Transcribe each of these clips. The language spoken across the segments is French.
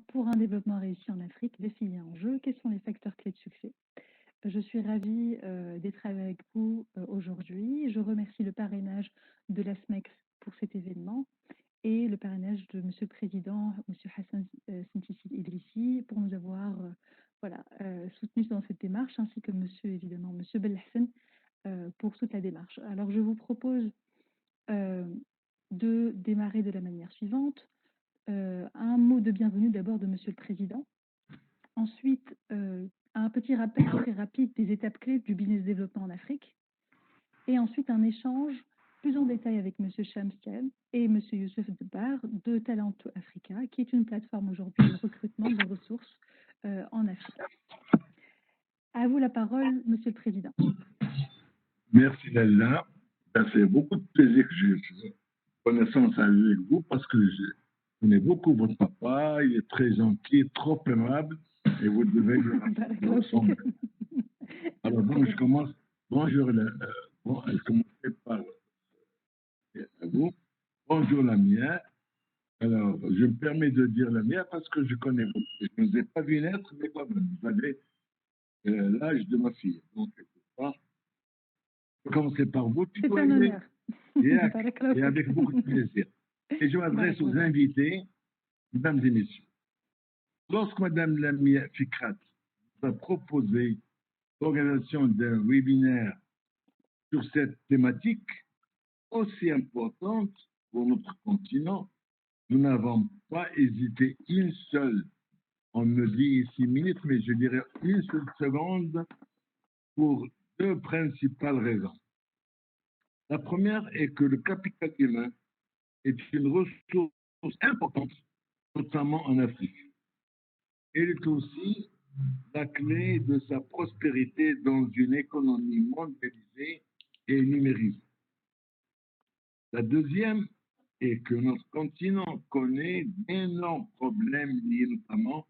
Pour un développement réussi en Afrique, défi et enjeux, quels sont les facteurs clés de succès? Je suis ravie d'être avec vous aujourd'hui. Je remercie le parrainage de la SMEX pour cet événement et le parrainage de Monsieur le Président, Monsieur Hassan Sintissi Idrissi, pour nous avoir soutenus dans cette démarche, ainsi que Monsieur Belhassan pour toute la démarche. Alors, je vous propose de démarrer de la manière suivante. Un mot de bienvenue d'abord de Monsieur le Président. Ensuite, un petit rappel très rapide des étapes clés du business développement en Afrique. Et ensuite, un échange plus en détail avec Monsieur Shamsian et Monsieur Youssef Debar de Talent Africa, qui est une plateforme aujourd'hui de recrutement de ressources en Afrique. À vous la parole, Monsieur le Président. Merci Lalla. Ça fait beaucoup de plaisir que j'ai fait connaissance avec vous parce que je connais beaucoup votre papa. Il est très gentil, trop aimable et vous devez le ressembler. Alors, donc, je commence. Bonjour, je commencerai par vous. Bonjour la mienne. Alors, je me permets de dire la mienne parce que je connais vous. Je ne vous ai pas vu naître, mais quand même, vous avez l'âge de ma fille. Donc, je vais commencer par vous. C'est un honneur. Et avec beaucoup de plaisir. Et je m'adresse aux invités, mesdames et messieurs. Lorsque Mme Lamia Fikrat a proposé l'organisation d'un webinaire sur cette thématique aussi importante pour notre continent, nous n'avons pas hésité une seule, on me dit 6 minutes, mais je dirais une seule seconde pour deux principales raisons. La première est que le capital humain est une ressource importante, notamment en Afrique. Elle est aussi la clé de sa prospérité dans une économie mondialisée et numérisée. La deuxième est que notre continent connaît d'énormes problèmes liés notamment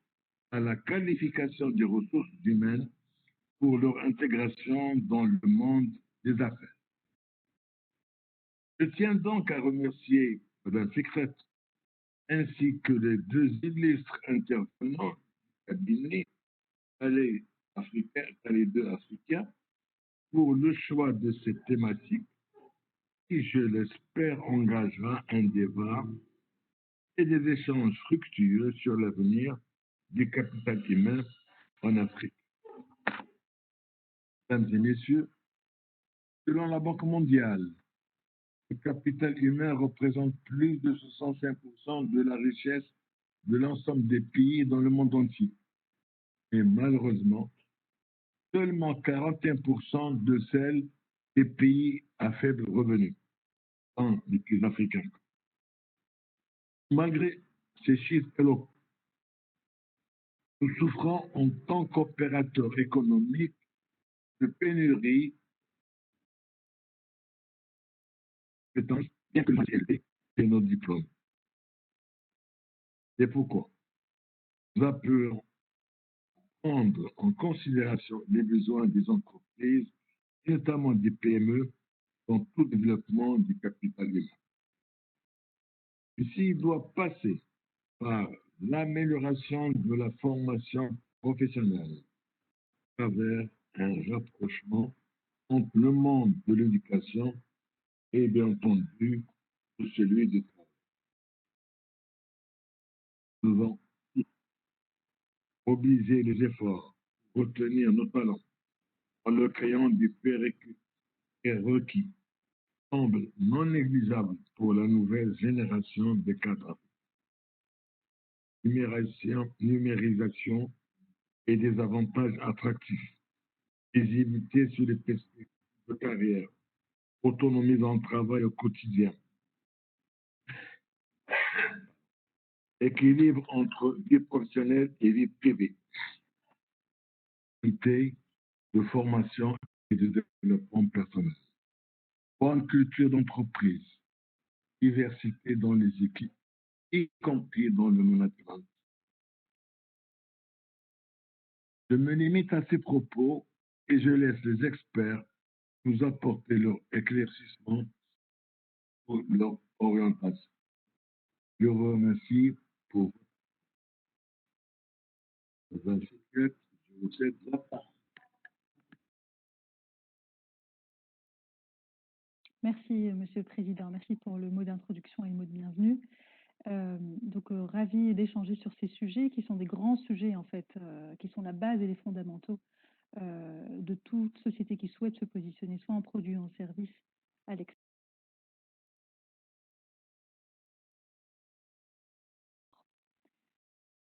à la qualification des ressources humaines pour leur intégration dans le monde des affaires. Je tiens donc à remercier Mme Fikret ainsi que les deux illustres intervenants du cabinet, les deux africains, pour le choix de cette thématique qui, je l'espère, engagera un débat et des échanges fructueux sur l'avenir du capital humain en Afrique. Mesdames et messieurs, selon la Banque mondiale, le capital humain représente plus de 65% de la richesse de l'ensemble des pays dans le monde entier. Et malheureusement, seulement 41% de celle des pays à faible revenu, dans les pays africains. Malgré ces chiffres éloquents, nous souffrons en tant qu'opérateurs économiques de pénurie de temps, bien que élevé de nos diplômes. C'est pourquoi nous appelons prendre en considération les besoins des entreprises, et notamment des PME, dans tout développement du capital humain. Ceci doit passer par l'amélioration de la formation professionnelle à travers un rapprochement entre le monde de l'éducation et bien entendu de celui du travail. Nous devons mobiliser les efforts pour retenir nos talents en leur créant des prérequis semble non négligeable pour la nouvelle génération de cadres. Numérisation et des avantages attractifs, visibilité sur les perspectives de carrière, autonomie dans le travail au quotidien, équilibre entre vie professionnelle et vie privée, de formation et de développement personnel, bonne culture d'entreprise, diversité dans les équipes, y compris dans le management. Je me limite à ces propos et je laisse les experts nous apporter leur éclaircissement ou leur orientation. Je vous remercie pour possède la part. Merci, Monsieur le Président. Merci pour le mot d'introduction et le mot de bienvenue. Ravi d'échanger sur ces sujets qui sont des grands sujets, en fait, qui sont la base et les fondamentaux de toute société qui souhaite se positionner soit en produit ou en service à l'extérieur.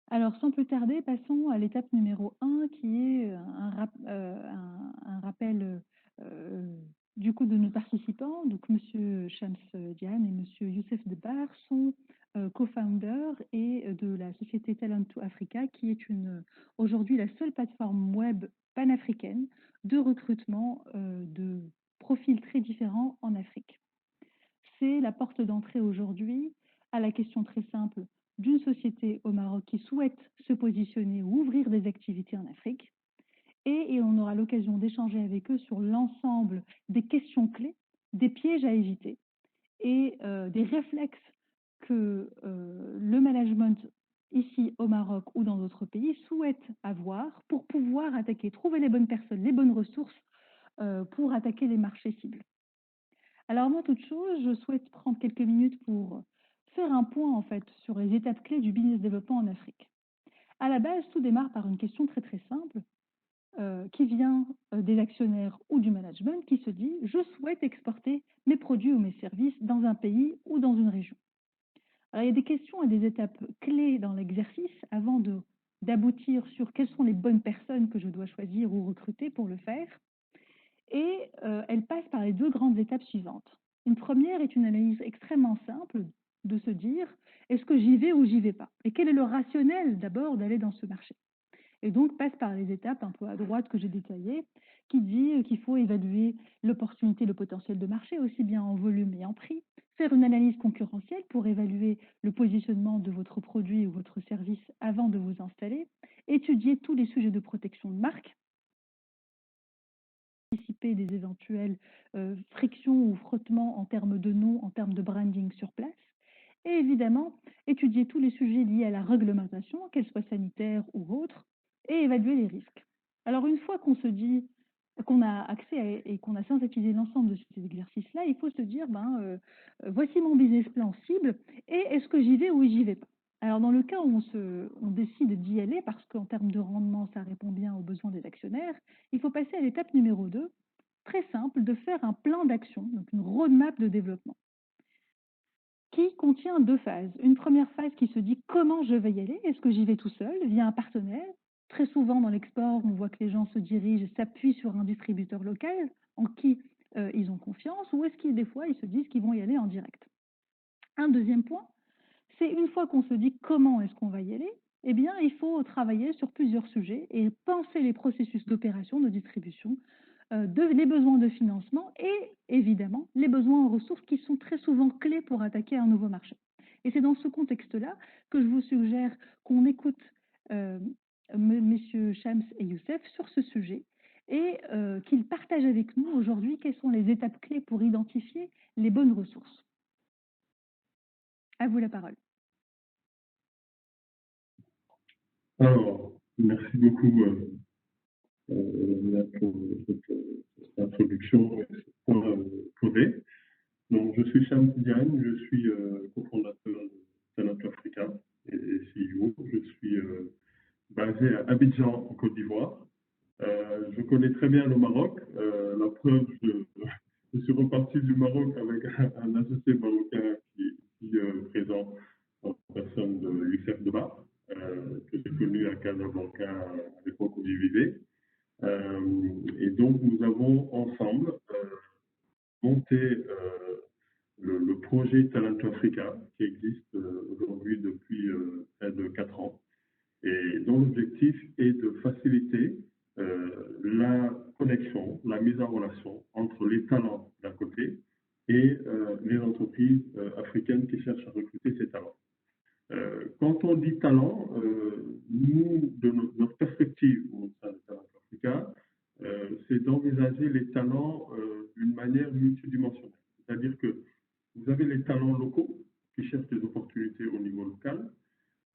Alors, sans plus tarder, passons à l'étape numéro 1, qui est un rappel du coup de nos participants. Donc, M. Shams Diane et M. Youssef Debar sont co-founders de la société Talent to Africa, qui est aujourd'hui la seule plateforme web panafricaine de recrutement de profils très différents en Afrique. C'est la porte d'entrée aujourd'hui à la question très simple d'une société au Maroc qui souhaite se positionner ou ouvrir des activités en Afrique. Et on aura l'occasion d'échanger avec eux sur l'ensemble des questions clés, des pièges à éviter et des réflexes que le management ici au Maroc ou dans d'autres pays souhaite avoir pour pouvoir attaquer, trouver les bonnes personnes, les bonnes ressources pour attaquer les marchés cibles. Alors, avant toute chose, je souhaite prendre quelques minutes pour faire un point en fait sur les étapes clés du business développement en Afrique. À la base, tout démarre par une question très très simple qui vient des actionnaires ou du management qui se dit « je souhaite exporter mes produits ou mes services dans un pays ou dans une région ». Alors, il y a des questions et des étapes clés dans l'exercice avant d'aboutir sur quelles sont les bonnes personnes que je dois choisir ou recruter pour le faire. Et elle passe par les deux grandes étapes suivantes. Une première est une analyse extrêmement simple de se dire est-ce que j'y vais ou j'y vais pas? Et quel est le rationnel d'abord d'aller dans ce marché? Et donc passe par les étapes un peu à droite que j'ai détaillées, qui dit qu'il faut évaluer l'opportunité, le potentiel de marché, aussi bien en volume et en prix, faire une analyse concurrentielle pour évaluer le positionnement de votre produit ou votre service avant de vous installer, étudier tous les sujets de protection de marque, anticiper des éventuelles frictions ou frottements en termes de nom, en termes de branding sur place. Et évidemment, étudier tous les sujets liés à la réglementation, qu'elle soit sanitaire ou autre, et évaluer les risques. Alors, une fois qu'on se dit qu'on a accès et qu'on a synthétisé l'ensemble de ces exercices-là, il faut se dire, voici mon business plan cible, et est-ce que j'y vais ou j'y vais pas? Alors, dans le cas où on décide d'y aller, parce qu'en termes de rendement, ça répond bien aux besoins des actionnaires, il faut passer à l'étape numéro 2, très simple, de faire un plan d'action, donc une roadmap de développement, qui contient deux phases. Une première phase qui se dit comment je vais y aller, est-ce que j'y vais tout seul, via un partenaire? Très souvent dans l'export, on voit que les gens se dirigent, s'appuient sur un distributeur local en qui ils ont confiance, ou est-ce qu'ils, des fois, ils se disent qu'ils vont y aller en direct? Un deuxième point, c'est une fois qu'on se dit comment est-ce qu'on va y aller, eh bien, il faut travailler sur plusieurs sujets et penser les processus d'opération, de distribution, les besoins de financement et évidemment les besoins en ressources qui sont très souvent clés pour attaquer un nouveau marché. Et c'est dans ce contexte-là que je vous suggère qu'on écoute messieurs Shams et Youssef sur ce sujet et qu'ils partagent avec nous aujourd'hui quelles sont les étapes clés pour identifier les bonnes ressources. À vous la parole. Alors, merci beaucoup pour cette introduction et ce point posé. Donc, je suis Shams Diane, je suis cofondateur de Talent Africa et CEO. Je suis basé à Abidjan, en Côte d'Ivoire. Je connais très bien le Maroc. La preuve, je suis reparti du Maroc avec un associé marocain qui est présent en personne de Youssef Debar, que j'ai connu à Casablanca à l'époque où j'y vivais. Et donc, nous avons ensemble monté le projet Talent Africa, qui existe aujourd'hui depuis près de 4 ans, et dont l'objectif est de faciliter la connexion, la mise en relation entre les talents d'un côté et les entreprises africaines qui cherchent à recruter ces talents. Quand on dit talent, nous, de notre perspective au sein de Talent Africa, c'est d'envisager les talents d'une manière multidimensionnelle. C'est-à-dire que vous avez les talents locaux qui cherchent des opportunités au niveau local.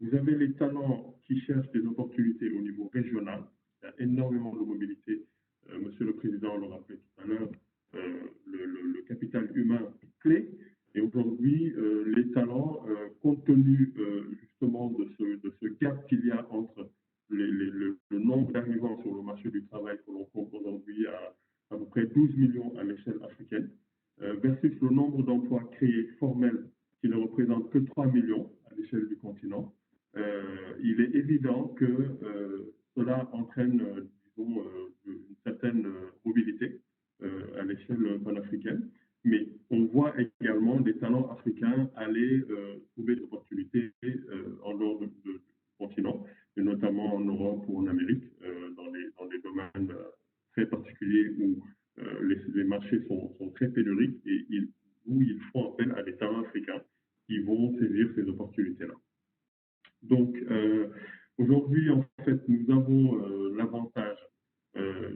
Vous avez les talents qui cherchent des opportunités au niveau régional, a énormément de mobilité. Monsieur le Président le rappelait tout à l'heure, le capital humain est clé. Et aujourd'hui, les talents, compte tenu justement de ce gap qu'il y a entre le nombre d'arrivants sur le marché du travail que l'on compte aujourd'hui à peu près 12 millions à l'échelle africaine, versus le nombre d'emplois créés formels qui ne représente que 3 millions à l'échelle du continent, il est évident que cela entraîne, disons, une certaine mobilité à l'échelle panafricaine. Mais on voit également des talents africains aller trouver des opportunités en dehors du continent, et notamment en Europe ou en Amérique, dans des domaines très particuliers où les marchés sont très pénuriques et où ils font appel à des talents africains qui vont saisir ces opportunités-là. Donc, aujourd'hui, en fait, nous avons l'avantage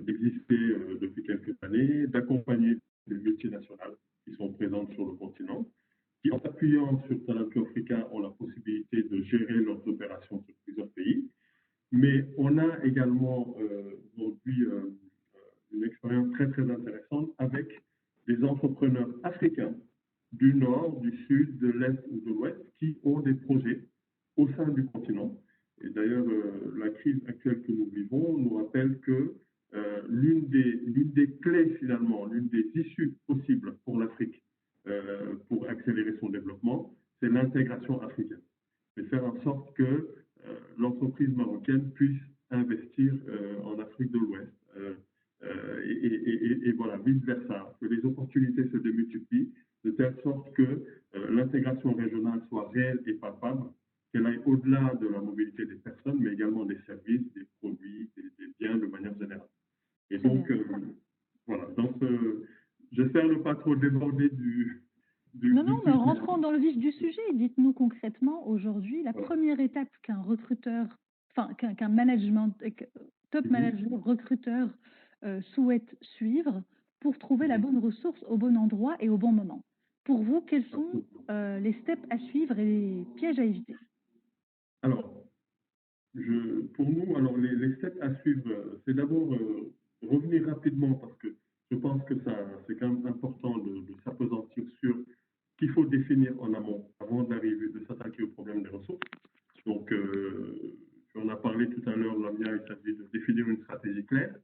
d'exister depuis quelques années, d'accompagner des multinationales qui sont présentes sur le continent, qui, en s'appuyant sur Talentueux Africa, ont la possibilité de gérer leurs opérations sur plusieurs pays. Mais on a également aujourd'hui une expérience très, très intéressante avec des entrepreneurs africains du nord, du sud, de l'est ou de l'ouest qui ont des projets au sein du continent. Et d'ailleurs, la crise actuelle que nous vivons nous rappelle que l'une des clés, finalement, l'une des issues possibles pour l'Afrique pour accélérer son développement, c'est l'intégration africaine. C'est faire en sorte que l'entreprise marocaine puisse investir en Afrique de l'Ouest. Et voilà, vice-versa, que les opportunités se démultiplient de telle sorte que l'intégration régionale soit réelle et palpable, qu'elle aille au-delà de la mobilité des personnes, mais également des services, des produits, des biens de manière générale. Et donc, voilà, j'espère ne pas trop déborder Non, mais rentrons dans le vif du sujet. Dites-nous concrètement, aujourd'hui, la première étape qu'un recruteur, enfin, qu'un management, top manager, recruteur souhaite suivre pour trouver la bonne ressource au bon endroit et au bon moment. Pour vous, quels sont les steps à suivre et les pièges à éviter? Alors, pour nous, alors les steps à suivre, c'est d'abord revenir rapidement, parce que je pense que c'est quand même important de s'appesantir sur ce qu'il faut définir en amont avant d'arriver, de s'attaquer au problème des ressources. Donc, on a parlé tout à l'heure, Lamia, il s'agit de définir une stratégie claire,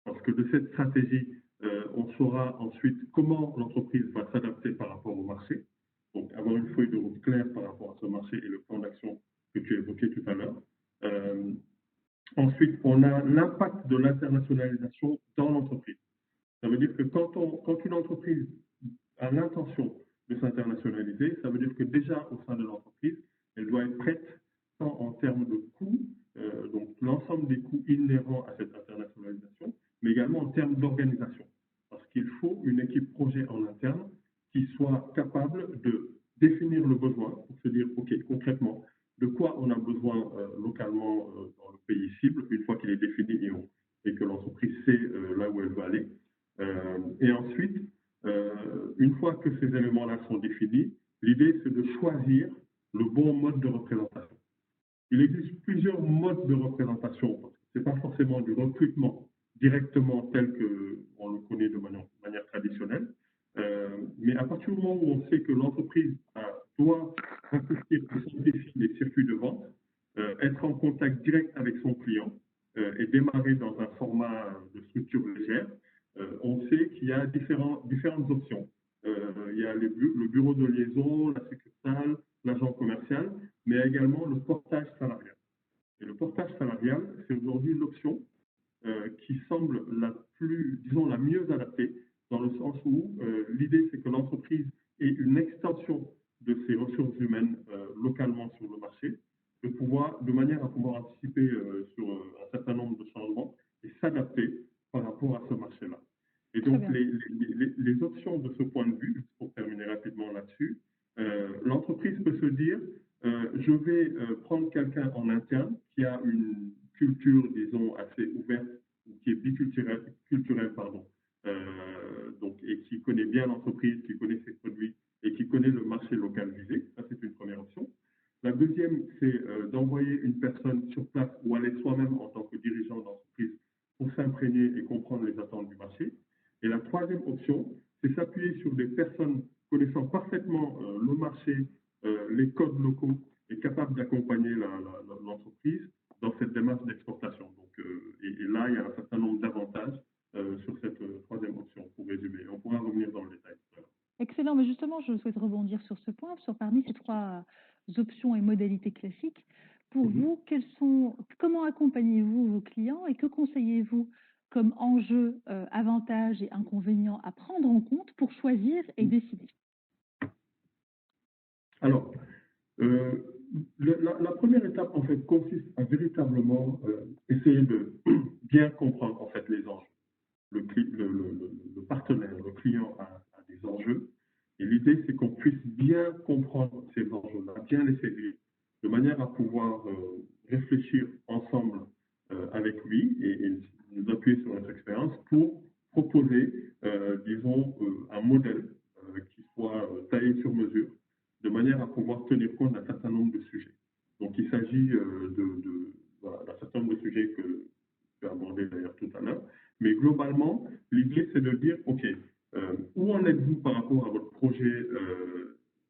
parce que de cette stratégie, on saura ensuite comment l'entreprise va s'adapter par rapport au marché. Donc, avoir une feuille de route claire par rapport à ce marché et le plan d'action que tu évoquais tout à l'heure. Ensuite, on a l'impact de l'internationalisation dans l'entreprise. Ça veut dire que quand une entreprise a l'intention de s'internationaliser, ça veut dire que déjà au sein de l'entreprise, elle doit être prête tant en termes de coûts, donc l'ensemble des coûts inhérents à cette internationalisation, mais également en termes d'organisation. Parce qu'il faut une équipe projet en interne qui soit capable de définir le besoin pour se dire, OK, concrètement, de quoi on a besoin localement dans le pays cible, une fois qu'il est défini et que l'entreprise sait là où elle va aller. Et ensuite, une fois que ces éléments-là sont définis, l'idée, c'est de choisir le bon mode de représentation. Il existe plusieurs modes de représentation. Ce n'est pas forcément du recrutement directement tel qu'on le connaît de manière traditionnelle. Mais à partir du moment où on sait que l'entreprise doit investir et simplifier les circuits de vente, être en contact direct avec son client et démarrer dans un format de structure légère, on sait qu'il y a différentes options. Il y a le bureau de liaison, la succursale, l'agent commercial, mais également le portage salarial. Et le portage salarial, c'est aujourd'hui l'option qui semble la mieux adaptée, dans le sens où l'idée, c'est que l'entreprise ait une extension de ses ressources humaines localement sur le marché, de manière à pouvoir anticiper sur un certain nombre de changements et s'adapter par rapport à ce marché-là. Et donc, les options de ce point de vue, pour terminer rapidement là-dessus, l'entreprise peut se dire, je vais prendre quelqu'un en interne qui a une culture, disons, assez ouverte, qui est biculturelle, pardon, donc, et qui connaît bien l'entreprise, qui connaît ses produits et qui connaît le marché local visé. Ça, c'est une première option. La deuxième, c'est d'envoyer une personne sur place ou aller soi-même en tant que dirigeant d'entreprise entreprise dans cette démarche d'exportation. Donc, et là, il y a un certain nombre d'avantages sur cette troisième option, pour résumer. On pourra revenir dans le détail. Excellent, mais justement, je souhaite rebondir sur ce point, sur parmi ces trois options et modalités classiques. Pour vous, comment accompagnez-vous vos clients et que conseillez-vous comme enjeux, avantages et inconvénients à prendre en compte pour choisir et décider? Alors, la première étape, en fait, consiste à véritablement essayer de bien comprendre, en fait, les enjeux. Le partenaire, le client a des enjeux. Et l'idée, c'est qu'on puisse bien comprendre ces enjeux-là, bien les saisir, de manière à pouvoir réfléchir ensemble avec lui et nous appuyer sur notre expérience pour proposer, disons, un modèle qui soit taillé sur mesure, de manière à pouvoir tenir compte d'un certain nombre de sujets. Donc, il s'agit d'un certain nombre de sujets que j'ai abordé d'ailleurs tout à l'heure. Mais globalement, l'idée, c'est de dire, OK, où en êtes-vous par rapport à votre projet,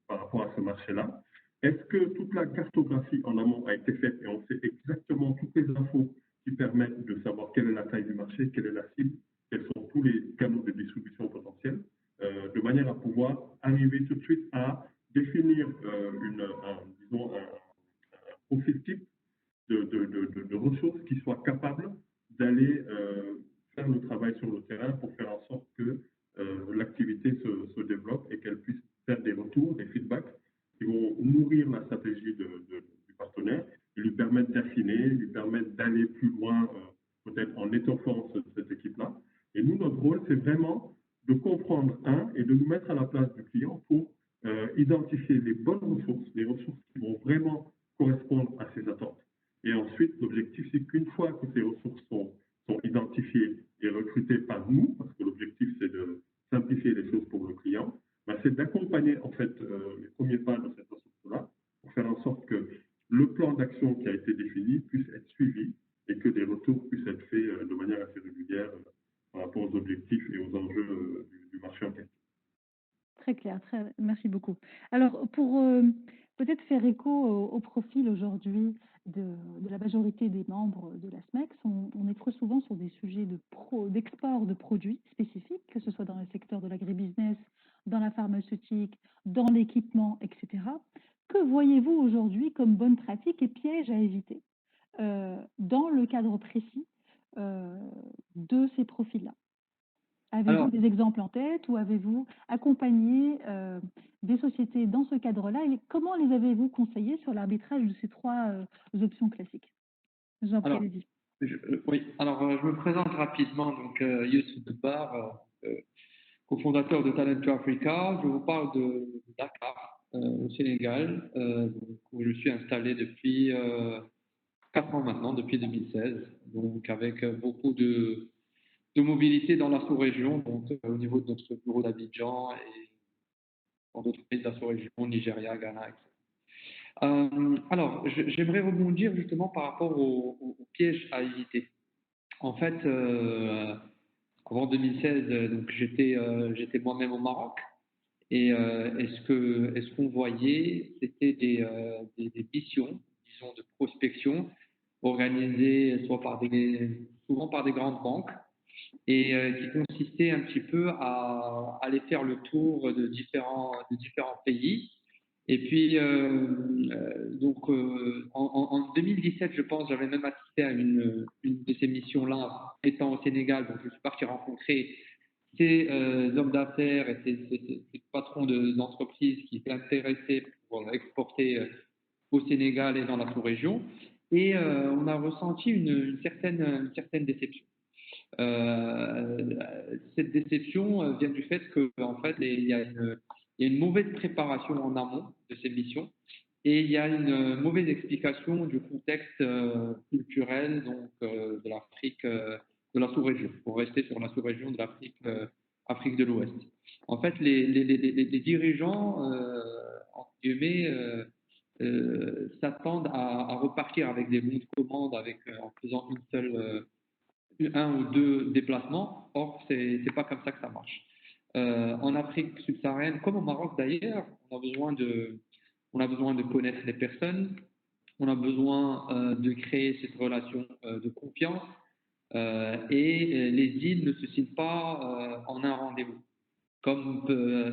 par rapport à ce marché-là? Est-ce que toute la cartographie en amont a été faite et on sait exactement toutes les infos qui permettent de savoir quelle est la taille du marché, quelle est la cible, quels sont tous les canaux de distribution potentiels, de manière à pouvoir arriver tout de suite à définir disons un profil type de ressources qui soient capables d'aller faire le travail sur le terrain pour faire en sorte que l'activité se développe et qu'elle puisse faire des retours, des feedbacks qui vont nourrir la stratégie du partenaire et lui permettre d'affiner, lui permettre d'aller plus loin, peut-être en étoffant cette équipe-là. Et nous, notre rôle, c'est vraiment de comprendre, et de nous mettre à la place du client pour identifier les bonnes ressources, les ressources qui vont vraiment correspondre à ses attentes. Et ensuite, l'objectif, c'est qu'une fois que ces ressources sont identifiées et recrutées par nous, parce que l'objectif, c'est de simplifier les choses pour le client, c'est d'accompagner en fait les premiers pas de cette ressource-là pour faire en sorte que le plan d'action qui a été défini puisse être suivi et que des retours puissent être faits de manière assez régulière par rapport aux objectifs et aux enjeux du marché en question. Très clair, merci beaucoup. Alors, pour peut-être faire écho au profil aujourd'hui de la majorité des membres de la SMEX, on est trop souvent sur des sujets d'export de produits spécifiques, que ce soit dans le secteur de l'agribusiness, dans la pharmaceutique, dans l'équipement, etc. Que voyez-vous aujourd'hui comme bonnes pratiques et pièges à éviter dans le cadre précis de ces profils-là? Avez-vous des exemples en tête ou avez-vous accompagné des sociétés dans ce cadre-là et comment les avez-vous conseillés sur l'arbitrage de ces trois options classiques? Jean-Pierre Lévy. Oui, alors je me présente rapidement, donc Youssef Debbar, cofondateur de Talent to Africa. Je vous parle de Dakar, au Sénégal, où je suis installé depuis 4 ans maintenant, depuis 2016, donc avec beaucoup de mobilité dans la sous-région, donc au niveau de notre bureau d'Abidjan et dans d'autres pays de la sous-région, Nigeria, Ghana, etc. Alors, j'aimerais rebondir justement par rapport aux pièges à éviter. En fait, avant 2016, donc j'étais moi-même au Maroc et ce qu'on voyait, c'était des missions, disons, de prospection organisées souvent par des grandes banques et qui consistait un petit peu à aller faire le tour de différents pays. Et puis, donc, en 2017, je pense, j'avais même assisté à une de ces missions-là, étant au Sénégal. Donc, je suis parti rencontrer ces hommes d'affaires et ces patrons d'entreprises qui étaient intéressés pour exporter au Sénégal et dans la sous-région. Et on a ressenti une certaine déception. Cette déception vient du fait qu'en fait, il y a une mauvaise préparation en amont de ces missions et il y a une mauvaise explication du contexte culturel donc, de l'Afrique, de la sous-région, pour rester sur la sous-région de l'Afrique Afrique de l'Ouest. En fait, les dirigeants, entre guillemets, s'attendent à repartir avec des bons de commande en faisant un ou deux déplacements. Or, c'est pas comme ça que ça marche. En Afrique subsaharienne, comme au Maroc d'ailleurs, on a besoin de connaître les personnes, On a besoin de créer cette relation de confiance et les deals ne se signent pas en un rendez-vous, comme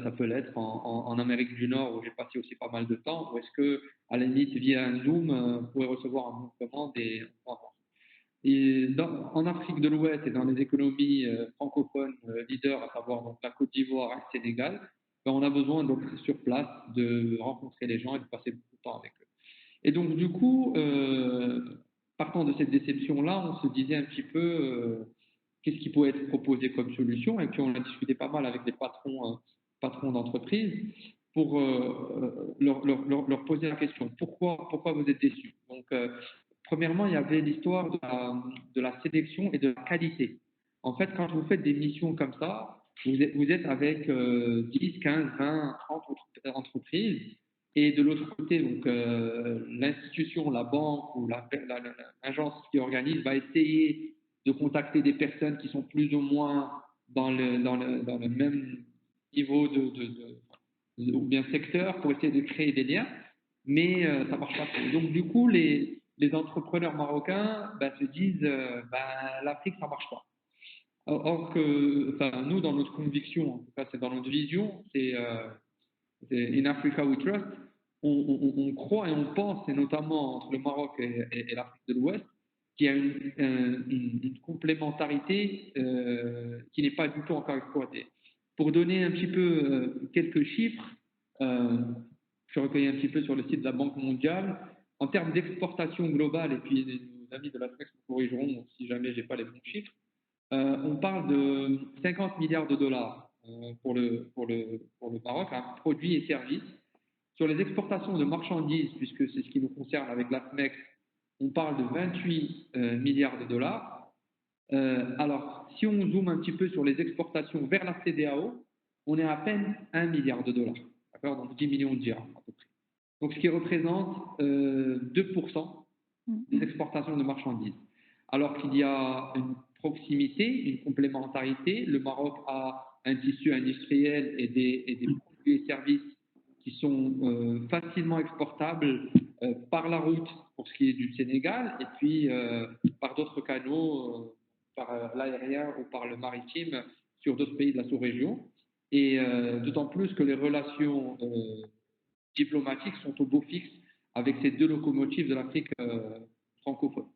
ça peut l'être en Amérique du Nord où j'ai passé aussi pas mal de temps, où est-ce que à la limite via un Zoom, vous pouvez recevoir un bon de commande et en Afrique de l'Ouest et dans les économies francophones leaders, à savoir donc la Côte d'Ivoire et le Sénégal, ben, on a besoin d'être sur place, de rencontrer les gens et de passer beaucoup de temps avec eux. Et donc du coup, partant de cette déception-là, on se disait un petit peu qu'est-ce qui pourrait être proposé comme solution, et puis on a discuté pas mal avec des patrons d'entreprise pour leur poser la question pourquoi vous êtes déçus. Donc premièrement, il y avait l'histoire de la sélection et de la qualité. En fait, quand vous faites des missions comme ça, vous êtes avec 10, 15, 20, 30 entreprises, et de l'autre côté, donc l'institution, la banque ou l'agence qui organise va essayer de contacter des personnes qui sont plus ou moins dans le même niveau ou bien secteur pour essayer de créer des liens, mais ça marche pas trop. Donc du coup, les entrepreneurs marocains se disent l'Afrique, ça marche pas. Or que, enfin, nous, dans notre conviction, en tout cas, c'est dans notre vision, c'est In Africa We Trust, on croit et on pense, et notamment entre le Maroc et l'Afrique de l'Ouest, qu'il y a une complémentarité qui n'est pas du tout encore exploitée. Pour donner un petit peu quelques chiffres, je recueille un petit peu sur le site de la Banque mondiale, en termes d'exportation globale, et puis nos amis de la FEX me corrigeront si jamais je n'ai pas les bons chiffres, on parle de 50 milliards de dollars pour le Maroc, hein, produits et services. Sur les exportations de marchandises, puisque c'est ce qui nous concerne avec la FMEX, on parle de 28 milliards de dollars. Alors, si on zoome un petit peu sur les exportations vers la CEDEAO, on est à peine 1 milliard de dollars, d'accord, donc 10 millions de dirhams à peu près. Donc, ce qui représente 2% des exportations de marchandises. Alors qu'il y a une proximité, une complémentarité. Le Maroc a un tissu industriel et des produits et services qui sont facilement exportables par la route pour ce qui est du Sénégal et puis par d'autres canaux, par l'aérien ou par le maritime sur d'autres pays de la sous-région. Et d'autant plus que les relations diplomatiques sont au beau fixe avec ces deux locomotives de l'Afrique francophone.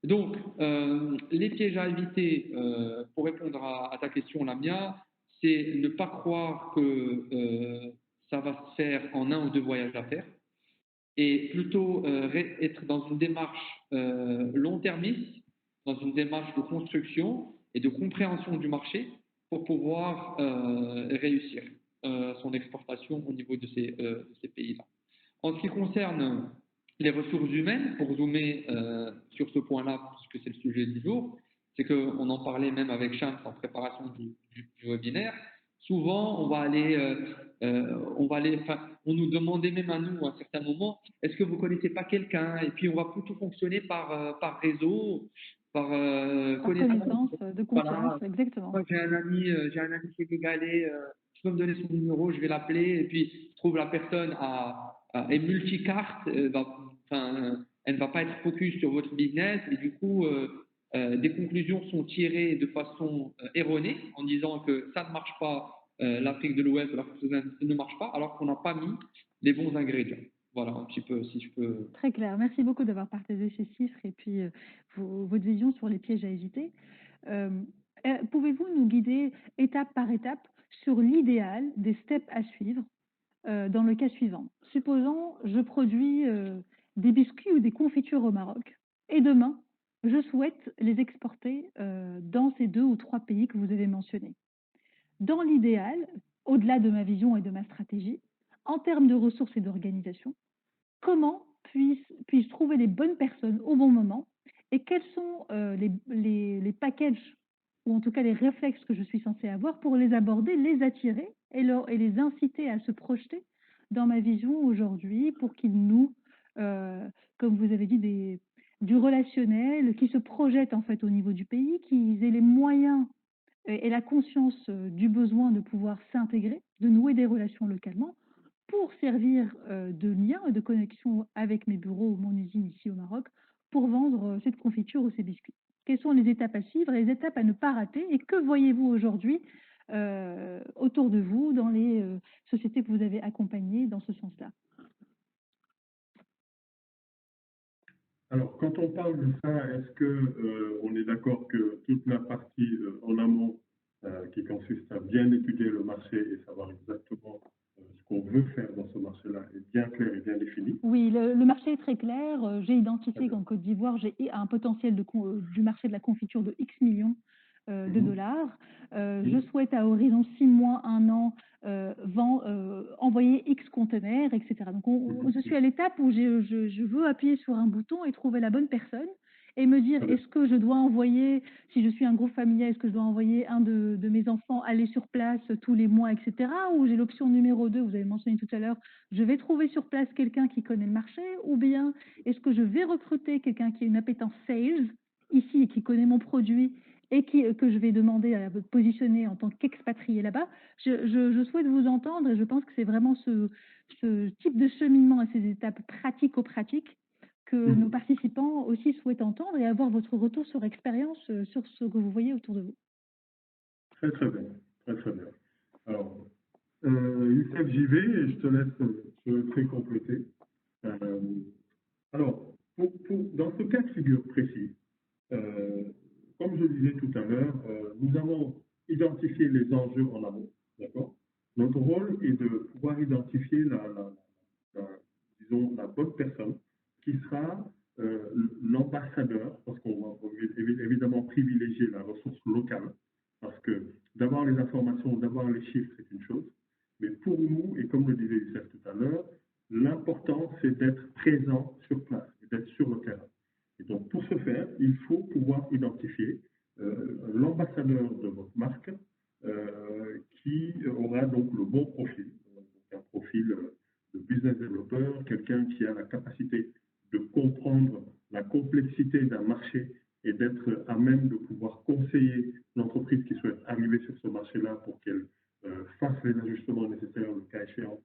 Donc, les pièges à éviter, pour répondre à ta question, Lamia, c'est ne pas croire que ça va se faire en 1 ou 2 voyages d'affaires, et plutôt être dans une démarche long-termiste, dans une démarche de construction et de compréhension du marché pour pouvoir réussir son exportation au niveau de ces pays-là. En ce qui concerne les ressources humaines, pour zoomer sur ce point-là, puisque c'est le sujet du jour, c'est qu'on en parlait même avec Shams en préparation du webinaire. Souvent, on nous demandait même à nous à un certain moment, est-ce que vous ne connaissez pas quelqu'un? Et puis on va plutôt fonctionner par réseau, par connaissance, de confiance, voilà. exactement. Moi, j'ai un ami sénégalais, tu peux me donner son numéro, je vais l'appeler, et puis je trouve la personne est multicarte, elle ne va pas être focus sur votre business, et du coup, des conclusions sont tirées de façon erronée en disant que ça ne marche pas, l'Afrique de l'Ouest, l'Afrique ne marche pas, alors qu'on n'a pas mis les bons ingrédients. Voilà, un petit peu, si je peux. Très clair. Merci beaucoup d'avoir partagé ces chiffres et puis votre vision sur les pièges à éviter. Pouvez-vous nous guider étape par étape sur l'idéal des steps à suivre dans le cas suivant? Supposons, je produis des biscuits ou des confitures au Maroc et demain, je souhaite les exporter dans ces 2 ou 3 pays que vous avez mentionnés. Dans l'idéal, au-delà de ma vision et de ma stratégie, en termes de ressources et d'organisation, comment puis-je trouver les bonnes personnes au bon moment et quels sont les packages ou en tout cas les réflexes que je suis censée avoir pour les aborder, les attirer et les inciter à se projeter dans ma vision aujourd'hui pour qu'ils nouent, comme vous avez dit, du relationnel, qui se projettent en fait au niveau du pays, qu'ils aient les moyens et la conscience du besoin de pouvoir s'intégrer, de nouer des relations localement, pour servir de lien et de connexion avec mes bureaux ou mon usine ici au Maroc pour vendre cette confiture ou ces biscuits. Quelles sont les étapes à suivre et les étapes à ne pas rater et que voyez-vous aujourd'hui autour de vous dans les sociétés que vous avez accompagnées dans ce sens-là? Alors, quand on parle de ça, est-ce que on est d'accord que toute la partie en amont qui consiste à bien étudier le marché et savoir exactement ce qu'on veut faire dans ce marché-là est bien clair et bien défini? Oui, le marché est très clair. J'ai identifié qu'en Côte d'Ivoire, j'ai un potentiel du marché de la confiture de X millions de dollars. Je souhaite à horizon 6 mois, 1 an, envoyer X conteneurs, etc. Donc, je suis à l'étape où je veux appuyer sur un bouton et trouver la bonne personne et me dire, est-ce que je dois envoyer, si je suis un groupe familial, est-ce que je dois envoyer un de mes enfants aller sur place tous les mois, etc. Ou j'ai l'option numéro 2, vous avez mentionné tout à l'heure, je vais trouver sur place quelqu'un qui connaît le marché, ou bien est-ce que je vais recruter quelqu'un qui a une appétence sales ici et qui connaît mon produit et que je vais demander à positionner en tant qu'expatrié là-bas? Je souhaite vous entendre et je pense que c'est vraiment ce type de cheminement à ces étapes pratico-pratiques que nos participants aussi souhaitent entendre et avoir votre retour sur expérience sur ce que vous voyez autour de vous. Très, très bien. Très, très bien. Alors, Youssef, j'y vais et je te laisserai compléter. Alors, dans ce cas de figure précis, comme je le disais tout à l'heure, nous avons identifié les enjeux en amont, d'accord? Notre rôle est de pouvoir identifier disons, la bonne personne qui sera l'ambassadeur, parce qu'on va évidemment privilégier la ressource locale, parce que d'avoir les informations, d'avoir les chiffres, c'est une chose, mais pour nous, et comme le disait Youssef tout à l'heure, l'important, c'est d'être présent sur place, d'être sur le terrain. Et donc, pour ce faire, il faut pouvoir identifier l'ambassadeur de votre marque qui aura donc le bon profil, donc un profil de business développeur, quelqu'un qui a la capacité de comprendre la complexité d'un marché et d'être à même de pouvoir conseiller l'entreprise qui souhaite arriver sur ce marché-là pour qu'elle fasse les ajustements nécessaires, le cas échéant,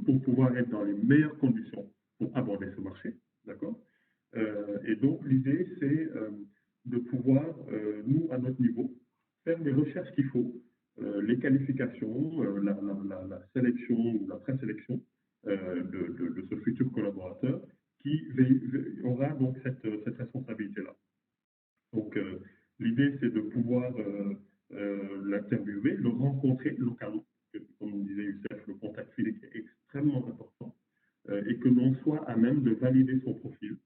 pour pouvoir être dans les meilleures conditions pour aborder ce marché. D'accord? Et donc, l'idée, c'est de pouvoir, nous, à notre niveau, faire les recherches qu'il faut, les qualifications, la sélection ou la présélection de ce futur collaborateur qui aura donc cette responsabilité-là. Donc, l'idée, c'est de pouvoir l'interviewer, le rencontrer localement. Comme disait Youssef, le contact physique est extrêmement important et que l'on soit à même de valider son profil,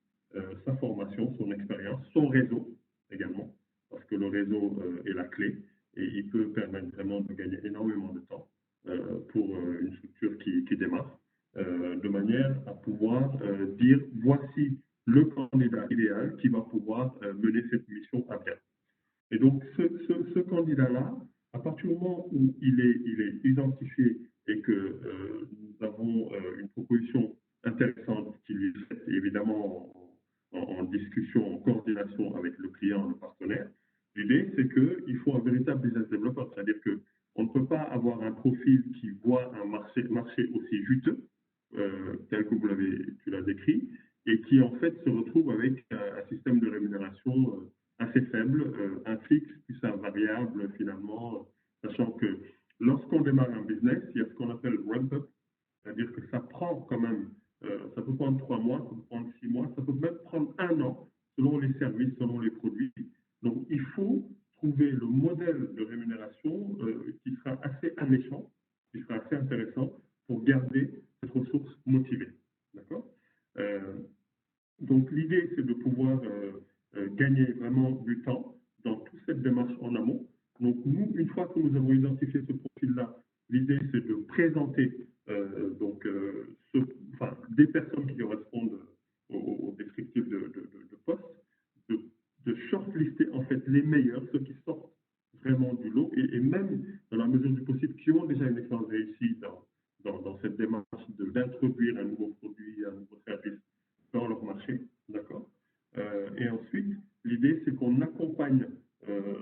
sa formation, son expérience, son réseau également, parce que le réseau est la clé et il peut permettre vraiment de gagner énormément de temps pour une structure qui démarre, de manière à pouvoir dire voici le candidat idéal qui va pouvoir mener cette mission à bien. Et donc, ce candidat-là, à partir du moment où il est identifié et que nous avons une proposition intéressante qui lui est faite, évidemment en discussion, en coordination avec le client, le partenaire, l'idée, c'est qu'il faut un véritable business developer, c'est-à-dire qu'on ne peut pas avoir un profil qui voit un marché aussi juteux, tel que tu l'as décrit, et qui en fait se retrouve avec un système de rémunération assez faible, un fixe plus un variable finalement, sachant que lorsqu'on démarre un business, il y a ce qu'on appelle ramp-up, c'est-à-dire que ça prend quand même, ça peut prendre 3 mois, ça peut prendre 6 mois, ça peut même prendre 1 an, selon les services, selon les produits. Donc il faut trouver le modèle de rémunération qui sera assez alléchant, qui sera assez intéressant pour garder cette ressource motivée. D'accord? Donc l'idée, c'est de pouvoir gagner vraiment du temps dans toute cette démarche en amont. Donc nous, une fois que nous avons identifié ce profil-là, l'idée, c'est de présenter des personnes qui correspondent au descriptif de poste, de shortlister en fait les meilleurs, ceux qui sortent vraiment du lot, et même dans la mesure du possible, qui ont déjà une expérience réussie dans cette démarche d'introduire un nouveau produit, un nouveau service dans leur marché, d'accord. Et ensuite, l'idée, c'est qu'on accompagne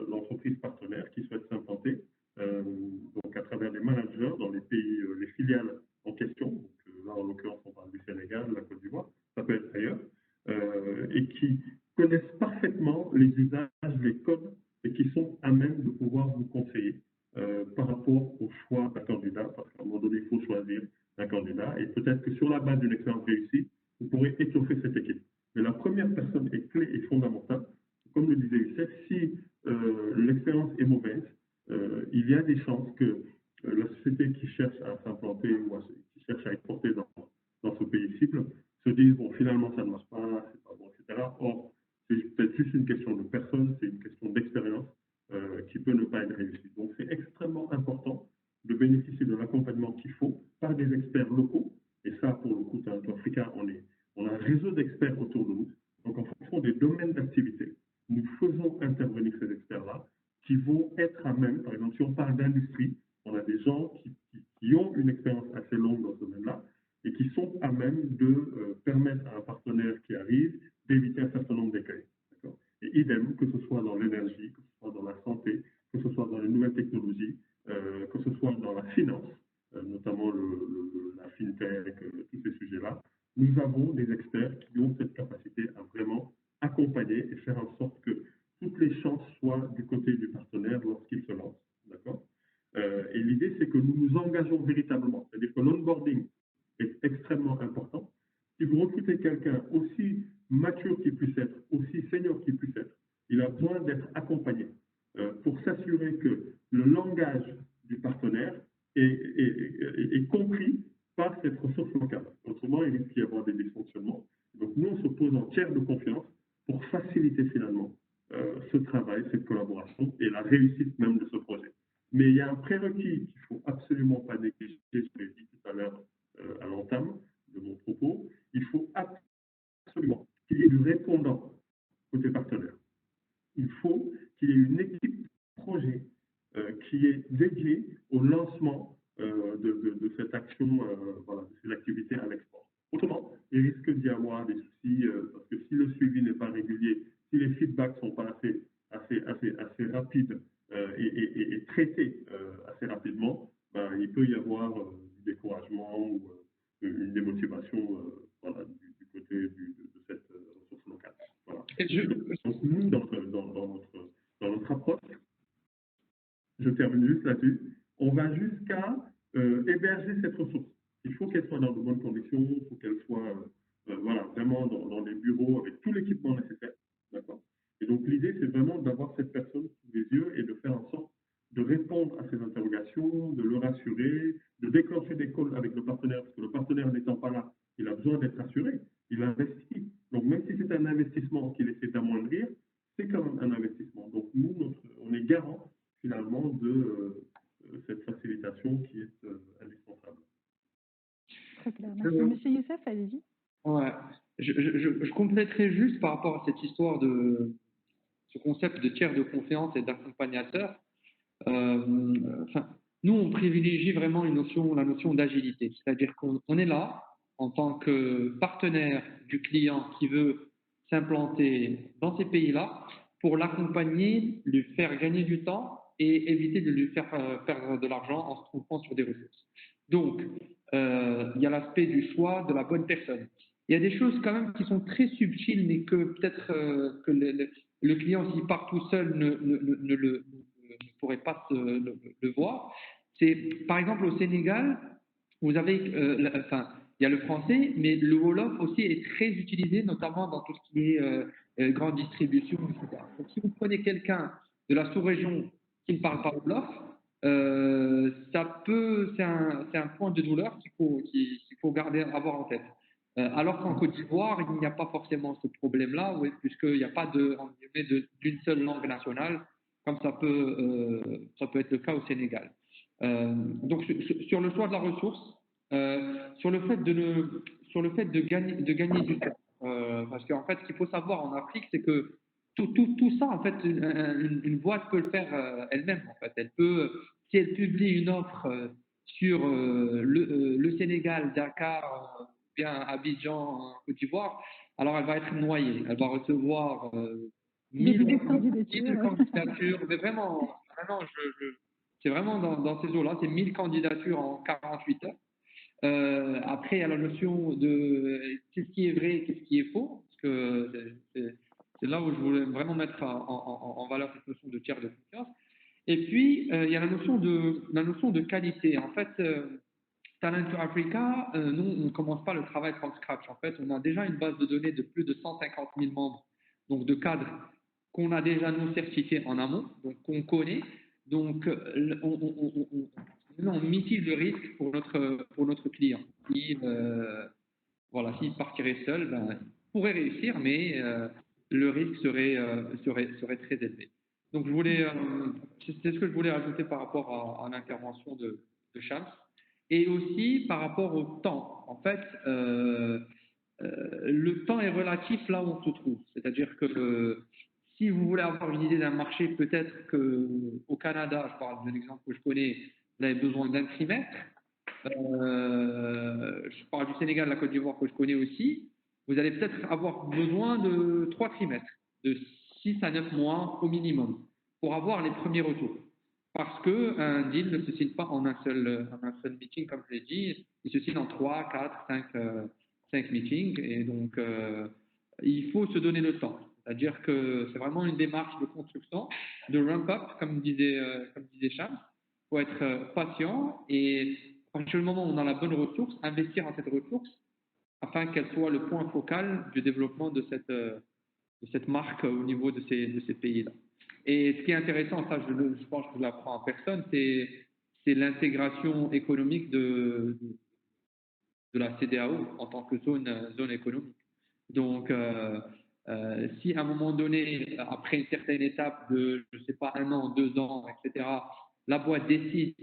l'entreprise partenaire qui souhaite s'implanter, donc à travers les managers dans les pays, les filiales en question. Donc, là, en l'occurrence, on parle du Sénégal, de la Côte d'Ivoire, ça peut être ailleurs, et qui connaissent parfaitement les usages, les codes, et qui sont à même de pouvoir vous conseiller par rapport au choix d'un candidat, parce qu'à un moment donné, il faut choisir un candidat, et peut-être que sur la base d'une expérience réussie, vous pourrez étoffer cette équipe. Mais la première personne est clé et fondamentale. Comme le disait Youssef, si l'expérience est mauvaise, il y a des chances que la société qui cherche à s'implanter ou qui cherche à exporter dans ce pays cible se dise, bon, finalement, ça ne marche pas, c'est pas bon, etc. Or, c'est peut-être juste une question de personne, c'est une question d'expérience qui peut ne pas être réussie. Donc, c'est extrêmement important de bénéficier de l'accompagnement qu'il faut par des experts locaux. Et ça, pour le coup, Talent Africa, on a un réseau d'experts autour de nous. Donc, en fonction des domaines d'activité, nous faisons intervenir ces experts-là qui vont être à même, par exemple, si on parle d'industrie, on a des gens qui ont une expérience assez longue dans ce domaine-là et qui sont à même de permettre à un partenaire qui arrive d'éviter un certain nombre d'écueils. Et idem, que ce soit dans l'énergie, que ce soit dans la santé, que ce soit dans les nouvelles technologies, que ce soit dans la finance, notamment la fintech, tous ces sujets-là, nous avons des experts qui ont cette capacité à vraiment accompagner et faire en sorte que toutes les chances soient du côté du partenaire lorsqu'il se lance. D'accord ? Et l'idée, c'est que nous nous engageons véritablement. C'est-à-dire que l'onboarding est extrêmement important. Si vous recrutez quelqu'un aussi mature qu'il puisse être, aussi senior qu'il puisse être, il a besoin d'être accompagné pour s'assurer que le langage du partenaire est compris par cette ressource locale. Autrement, il risque d'y avoir des dysfonctionnements. Donc, nous, on se pose en tiers de confiance pour faciliter finalement ce travail, cette collaboration et la réussite même de ce projet. Mais il y a un prérequis qu'il ne faut absolument pas négliger, je l'ai dit tout à l'heure à l'entame de mon propos, il faut absolument qu'il y ait du répondant côté partenaire. Il faut qu'il y ait une équipe projet qui est dédiée au lancement de cette action, voilà, de ces activités à l'export. Autrement, il risque d'y avoir des soucis parce que si le suivi n'est pas régulier, si les feedbacks ne sont pas assez rapides et traités assez rapidement, ben, il peut y avoir du découragement ou une démotivation voilà, du côté de cette ressource locale. Voilà. Donc nous, dans notre approche, je termine juste là-dessus, on va jusqu'à héberger cette ressource. Il faut qu'elle soit dans de bonnes conditions, il faut qu'elle soit voilà, vraiment dans des bureaux avec tout l'équipement nécessaire. D'accord ? Et donc l'idée, c'est vraiment d'avoir cette personne sous les yeux et de faire en sorte de répondre à ces interrogations, de le rassurer, de déclencher des calls avec le partenaire, parce que le partenaire n'étant pas là, il a besoin d'être rassuré, il investit. Donc même si c'est un investissement qu'il essaie d'amoindrir, c'est quand même un investissement. Donc nous, on est garant finalement de cette facilitation qui est indispensable. Très clair. Merci. Monsieur Youssef, allez-y. Ouais. Je compléterai juste par rapport à cette histoire de ce concept de tiers de confiance et d'accompagnateur. Nous, on privilégie vraiment la notion d'agilité. C'est-à-dire qu'on est là en tant que partenaire du client qui veut s'implanter dans ces pays-là pour l'accompagner, lui faire gagner du temps et éviter de lui faire perdre de l'argent en se trompant sur des ressources. Donc, il y a l'aspect du choix de la bonne personne. Il y a des choses quand même qui sont très subtiles, mais que peut-être que le client, s'il part tout seul, ne pourrait pas le voir. C'est, par exemple, au Sénégal, vous avez, il y a le français, mais le Wolof aussi est très utilisé, notamment dans tout ce qui est grande distribution, etc. Donc, si vous prenez quelqu'un de la sous-région qui ne parle pas Wolof, c'est un point de douleur qu'il faut avoir en tête. Alors qu'en Côte d'Ivoire, il n'y a pas forcément ce problème-là, puisqu'il n'y a pas d'une seule langue nationale, comme ça peut être le cas au Sénégal. Donc sur le choix de la ressource, sur le fait de gagner du temps, parce qu'en fait, ce qu'il faut savoir en Afrique, c'est que tout ça, en fait, une boîte peut le faire elle-même. En fait, elle peut, si elle publie une offre sur le Sénégal, Dakar, bien Abidjan, Côte d'Ivoire, alors elle va être noyée. Elle va recevoir 1000 candidatures, mais vraiment, c'est vraiment dans ces eaux-là, c'est 1000 candidatures en 48 heures. Après, il y a la notion de qu'est-ce qui est vrai et qu'est-ce qui est faux, parce que c'est là où je voulais vraiment mettre en valeur cette notion de tiers de confiance. Et puis, il y a la notion de qualité. En fait, Talent to Africa, nous, on ne commence pas le travail from scratch. En fait, on a déjà une base de données de plus de 150 000 membres, donc de cadres qu'on a déjà nous certifiés en amont, donc qu'on connaît. Donc, on mitige le risque pour notre client. S'il partirait seul, ben, il pourrait réussir, mais le risque serait très élevé. Donc, c'est ce que je voulais rajouter par rapport à l'intervention de Shams. Et aussi par rapport au temps. En fait, le temps est relatif là où on se trouve. C'est-à-dire que si vous voulez avoir une idée d'un marché, peut-être qu'au Canada, je parle d'un exemple que je connais, vous avez besoin d'un trimestre. Je parle du Sénégal, de la Côte d'Ivoire que je connais aussi. Vous allez peut-être avoir besoin de 3 trimestres, de 6 à 9 mois au minimum, pour avoir les premiers retours. Parce qu'un deal ne se signe pas en un seul meeting, comme je l'ai dit, il se signe en 3, 4, 5 meetings. Et donc, il faut se donner le temps. C'est-à-dire que c'est vraiment une démarche de construction, de ramp-up, comme disait Cham. Il faut être patient et à partir du moment où on a la bonne ressource, investir en cette ressource afin qu'elle soit le point focal du développement de cette marque au niveau de ces pays-là. Et ce qui est intéressant, ça je pense que je l'apprends à personne, c'est l'intégration économique de la CEDEAO en tant que zone économique. Donc, si à un moment donné, après une certaine étape de, je ne sais pas, 1 an, 2 ans, etc., la boîte décide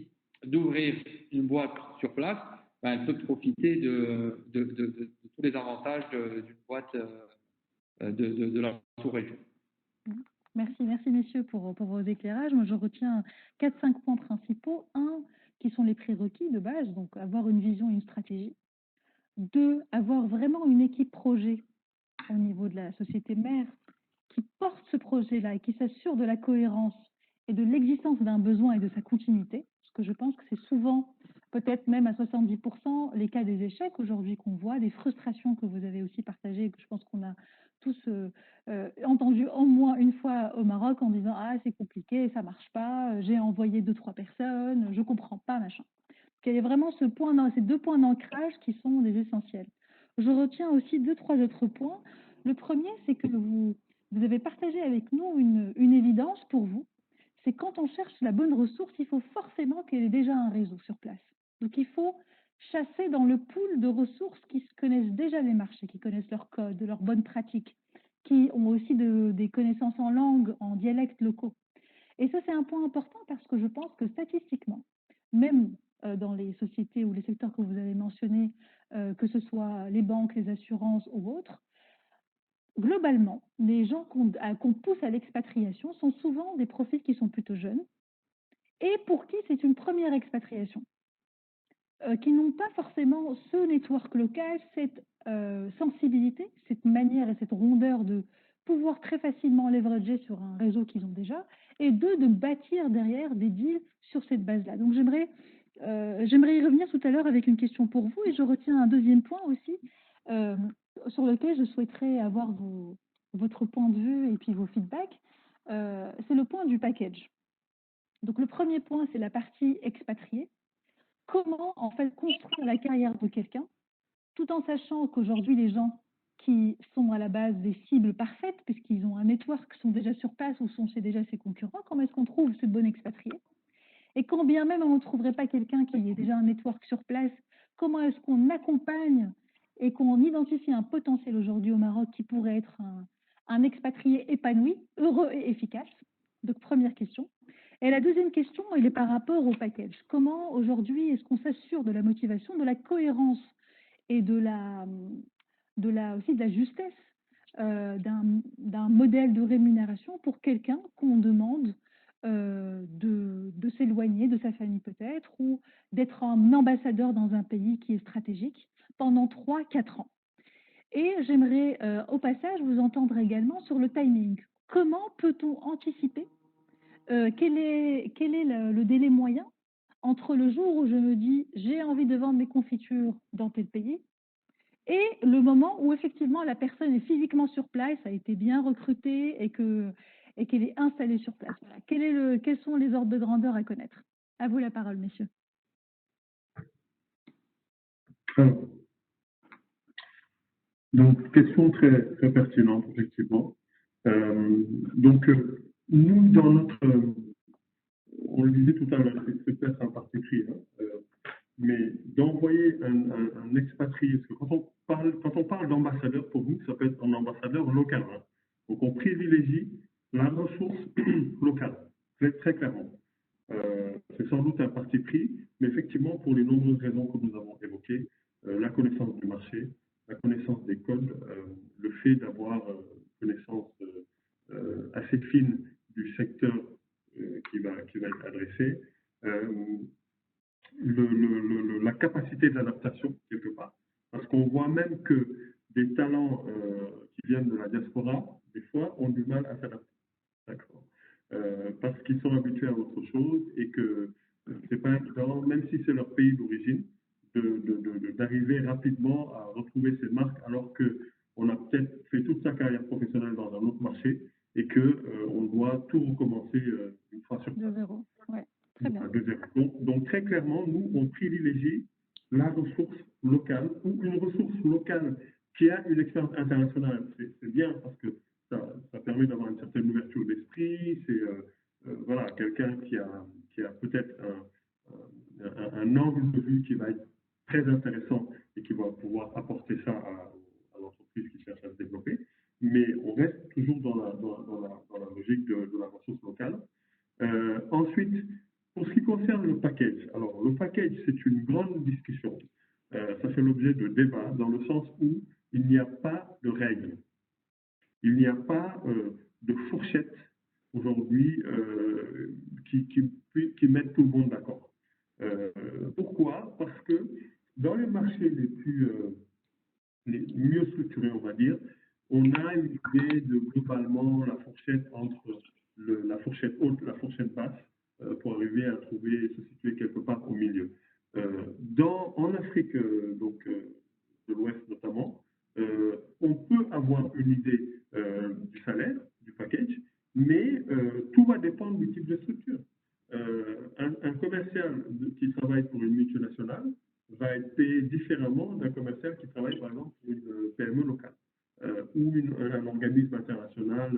d'ouvrir une boîte sur place, ben, elle peut profiter de tous les avantages d'une boîte de la sous-région. Merci messieurs pour vos éclairages. Moi, je retiens 4-5 points principaux. 1, qui sont les prérequis de base, donc avoir une vision et une stratégie. 2, avoir vraiment une équipe projet au niveau de la société mère qui porte ce projet-là et qui s'assure de la cohérence et de l'existence d'un besoin et de sa continuité. Parce que je pense que c'est souvent, peut-être même à 70%, les cas des échecs aujourd'hui qu'on voit, des frustrations que vous avez aussi partagées et que je pense qu'on a tous entendu au moins une fois au Maroc en disant « Ah, c'est compliqué, ça marche pas, j'ai envoyé 2-3 personnes, je comprends pas, machin ». Il y a vraiment ces 2 points d'ancrage qui sont des essentiels. Je retiens aussi 2-3 autres points. Le premier, c'est que vous avez partagé avec nous une évidence pour vous. C'est quand on cherche la bonne ressource, il faut forcément qu'il y ait déjà un réseau sur place. Donc il faut chasser dans le pool de ressources qui connaissent déjà les marchés, qui connaissent leurs codes, leurs bonnes pratiques, qui ont aussi des connaissances en langue, en dialectes locaux. Et ça, c'est un point important parce que je pense que statistiquement, même dans les sociétés ou les secteurs que vous avez mentionnés, que ce soit les banques, les assurances ou autres, globalement, les gens qu'on pousse à l'expatriation sont souvent des profils qui sont plutôt jeunes et pour qui c'est une première expatriation, qui n'ont pas forcément ce network local, cette sensibilité, cette manière et cette rondeur de pouvoir très facilement leverager sur un réseau qu'ils ont déjà, et de bâtir derrière des deals sur cette base-là. Donc j'aimerais y revenir tout à l'heure avec une question pour vous, et je retiens un deuxième point aussi, sur lequel je souhaiterais avoir votre point de vue et puis vos feedbacks. C'est le point du package. Donc le premier point, c'est la partie expatriée. Comment en fait construire la carrière de quelqu'un, tout en sachant qu'aujourd'hui les gens qui sont à la base des cibles parfaites, puisqu'ils ont un network, sont déjà sur place ou sont chez déjà ses concurrents, comment est-ce qu'on trouve ce bon expatrié? Et quand bien même on ne trouverait pas quelqu'un qui ait déjà un network sur place, comment est-ce qu'on accompagne et qu'on identifie un potentiel aujourd'hui au Maroc qui pourrait être un expatrié épanoui, heureux et efficace? Donc première question. Et la deuxième question, elle est par rapport au package. Comment aujourd'hui est-ce qu'on s'assure de la motivation, de la cohérence et aussi de la justesse d'un modèle de rémunération pour quelqu'un qu'on demande de s'éloigner de sa famille peut-être ou d'être un ambassadeur dans un pays qui est stratégique pendant 3-4 ans. Et j'aimerais au passage vous entendre également sur le timing. Comment peut-on anticiper quel est le délai moyen entre le jour où je me dis j'ai envie de vendre mes confitures dans tel pays et le moment où effectivement la personne est physiquement sur place, a été bien recrutée et qu'elle est installée sur place. Voilà. Quels sont les ordres de grandeur à connaître? À vous la parole, messieurs. Alors, donc, question très, très pertinente, effectivement. Nous, dans notre... on le disait tout à l'heure, c'est peut-être un parti pris, hein, mais d'envoyer un expatrié, parce que quand on parle d'ambassadeur, pour nous, ça peut être un ambassadeur local. Hein. Donc, on privilégie la ressource locale, très, très clairement. C'est sans doute un parti pris, mais effectivement, pour les nombreuses raisons que nous avons évoquées, la connaissance du marché, la connaissance des codes, le fait d'avoir connaissance assez fine du secteur qui va être adressé, la capacité d'adaptation, quelque part. Parce qu'on voit même que des talents qui viennent de la diaspora, des fois, ont du mal à s'adapter. D'accord. Parce qu'ils sont habitués à autre chose et que c'est pas évident, même si c'est leur pays d'origine, d'arriver rapidement à retrouver ces marques alors qu'on a peut-être fait toute sa carrière professionnelle dans un autre marché et qu'on doit tout recommencer une fois sur place. De zéro. Ouais. Très bien. De zéro. Donc, très clairement, nous, on privilégie la ressource locale ou une ressource locale qui a une expérience internationale. C'est bien parce que ça permet d'avoir une certaine ouverture d'esprit. C'est voilà, quelqu'un qui a peut-être un angle de vue qui va être très intéressant et qui va pouvoir apporter ça à l'entreprise qui cherche à se développer. Mais on reste toujours dans la logique de la ressource locale. Ensuite, pour ce qui concerne le package, alors le package, c'est une grande discussion. Ça fait l'objet de débats dans le sens où il n'y a pas de règles. Il n'y a pas de fourchette aujourd'hui qui mettent tout le monde d'accord. Pourquoi? Parce que dans les marchés les mieux structurés, on va dire, on a une idée de globalement la fourchette entre la fourchette haute et la fourchette basse pour arriver à se situer quelque part au milieu. En Afrique, de l'Ouest notamment, on peut avoir une idée du salaire, du package, mais tout va dépendre du type de structure. Un commercial qui travaille pour une multinationale va être payé différemment d'un commercial qui travaille par exemple pour une PME locale ou un organisme international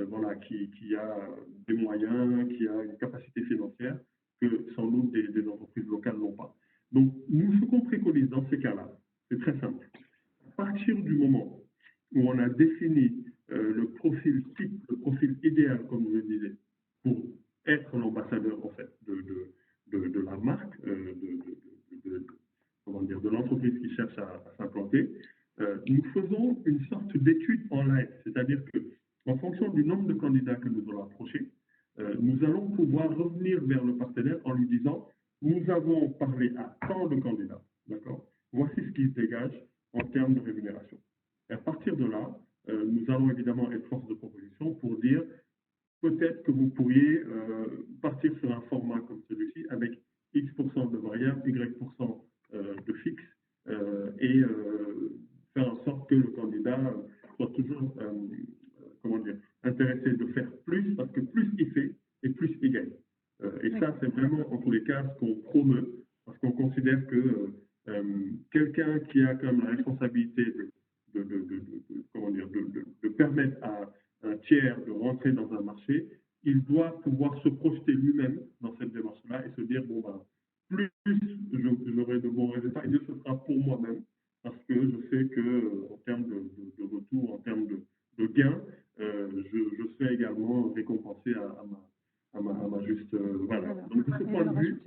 voilà, qui a des moyens, qui a une capacité financière que sans doute des entreprises locales n'ont pas. Donc, nous, ce qu'on préconise dans ces cas-là, c'est très simple. À partir du moment où on a défini le profil type, le profil idéal, comme je le disais, pour être l'ambassadeur en fait de la marque, comment dire, de l'entreprise qui cherche à s'implanter, nous faisons une sorte d'étude en live, c'est-à-dire que en fonction du nombre de candidats que nous allons approcher, nous allons pouvoir revenir vers le partenaire en lui disant nous avons parlé à tant de candidats, d'accord? Voici ce qui se dégage en termes de rémunération. Et à partir de là, nous allons évidemment être force de proposition pour dire peut-être que vous pourriez partir sur un format comme celui-ci avec X% de variables, Y% de fixe et faire en sorte que le candidat soit toujours comment dire, intéressé de faire plus parce que plus il fait et plus il gagne. Et ça, c'est vraiment en tous les cas ce qu'on promeut parce qu'on considère que quelqu'un qui a comme la responsabilité comment dire, de permettre à un tiers de rentrer dans un marché, il doit pouvoir se projeter lui-même dans cette démarche-là et se dire, bon, ben, plus j'aurai de bons résultats, et mieux ce sera pour moi-même, parce que je sais que en termes de retour, en termes de gains, je serai également récompensé à ma juste valeur. Donc, de ce point de vue,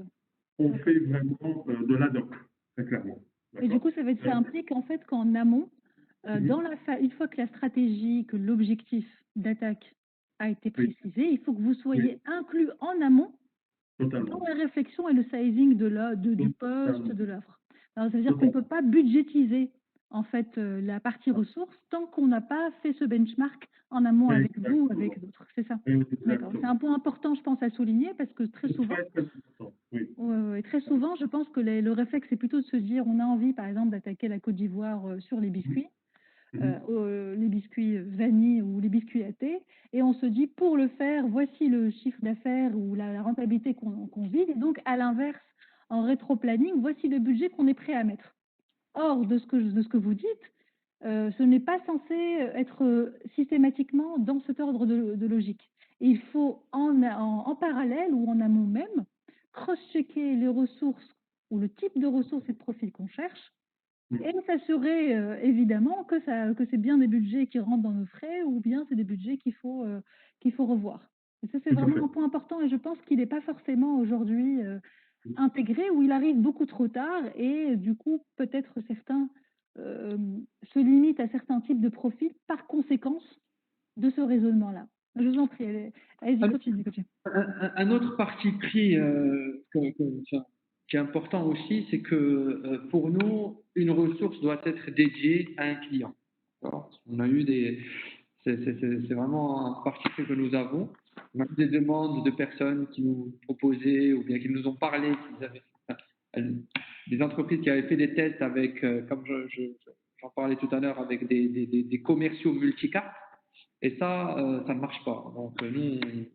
on fait vraiment de l'ad hoc, très clairement. Et du coup, ça implique en fait qu'en amont, une fois que la stratégie, que l'objectif d'attaque a été précisé, il faut que vous soyez inclus en amont dans la réflexion et le sizing du poste, de l'offre. Alors, ça veut dire qu'on ne peut pas budgétiser en fait la partie ressources tant qu'on n'a pas fait ce benchmark en amont avec vous ou avec d'autres. C'est ça. D'accord. C'est un point important, je pense, à souligner parce que très souvent, très souvent, je pense que le réflexe, c'est plutôt de se dire, on a envie, par exemple, d'attaquer la Côte d'Ivoire sur les biscuits. Les biscuits vanille ou les biscuits à thé, et on se dit, pour le faire, voici le chiffre d'affaires ou la rentabilité qu'on vise, et donc, à l'inverse, en rétro-planning, voici le budget qu'on est prêt à mettre. Or, de ce que vous dites, ce n'est pas censé être systématiquement dans cet ordre de logique. Et il faut, en parallèle ou en amont même, cross-checker les ressources ou le type de ressources et de profil qu'on cherche, et s'assurer évidemment que c'est bien des budgets qui rentrent dans nos frais ou bien c'est des budgets qu'il faut revoir. Et ça, c'est vraiment un point important et je pense qu'il n'est pas forcément aujourd'hui intégré ou il arrive beaucoup trop tard et du coup, peut-être certains se limitent à certains types de profils par conséquence de ce raisonnement-là. Je vous en prie, allez-y, continuez. Un autre parti pris qui est important aussi, c'est que pour nous, une ressource doit être dédiée à un client. On a eu c'est vraiment un parti pris que nous avons. On a eu des demandes de personnes qui nous proposaient ou bien qui nous ont parlé, des entreprises qui avaient fait des tests avec, comme j'en parlais tout à l'heure, avec des commerciaux multicartes. Et ça ne marche pas. Donc, nous, on est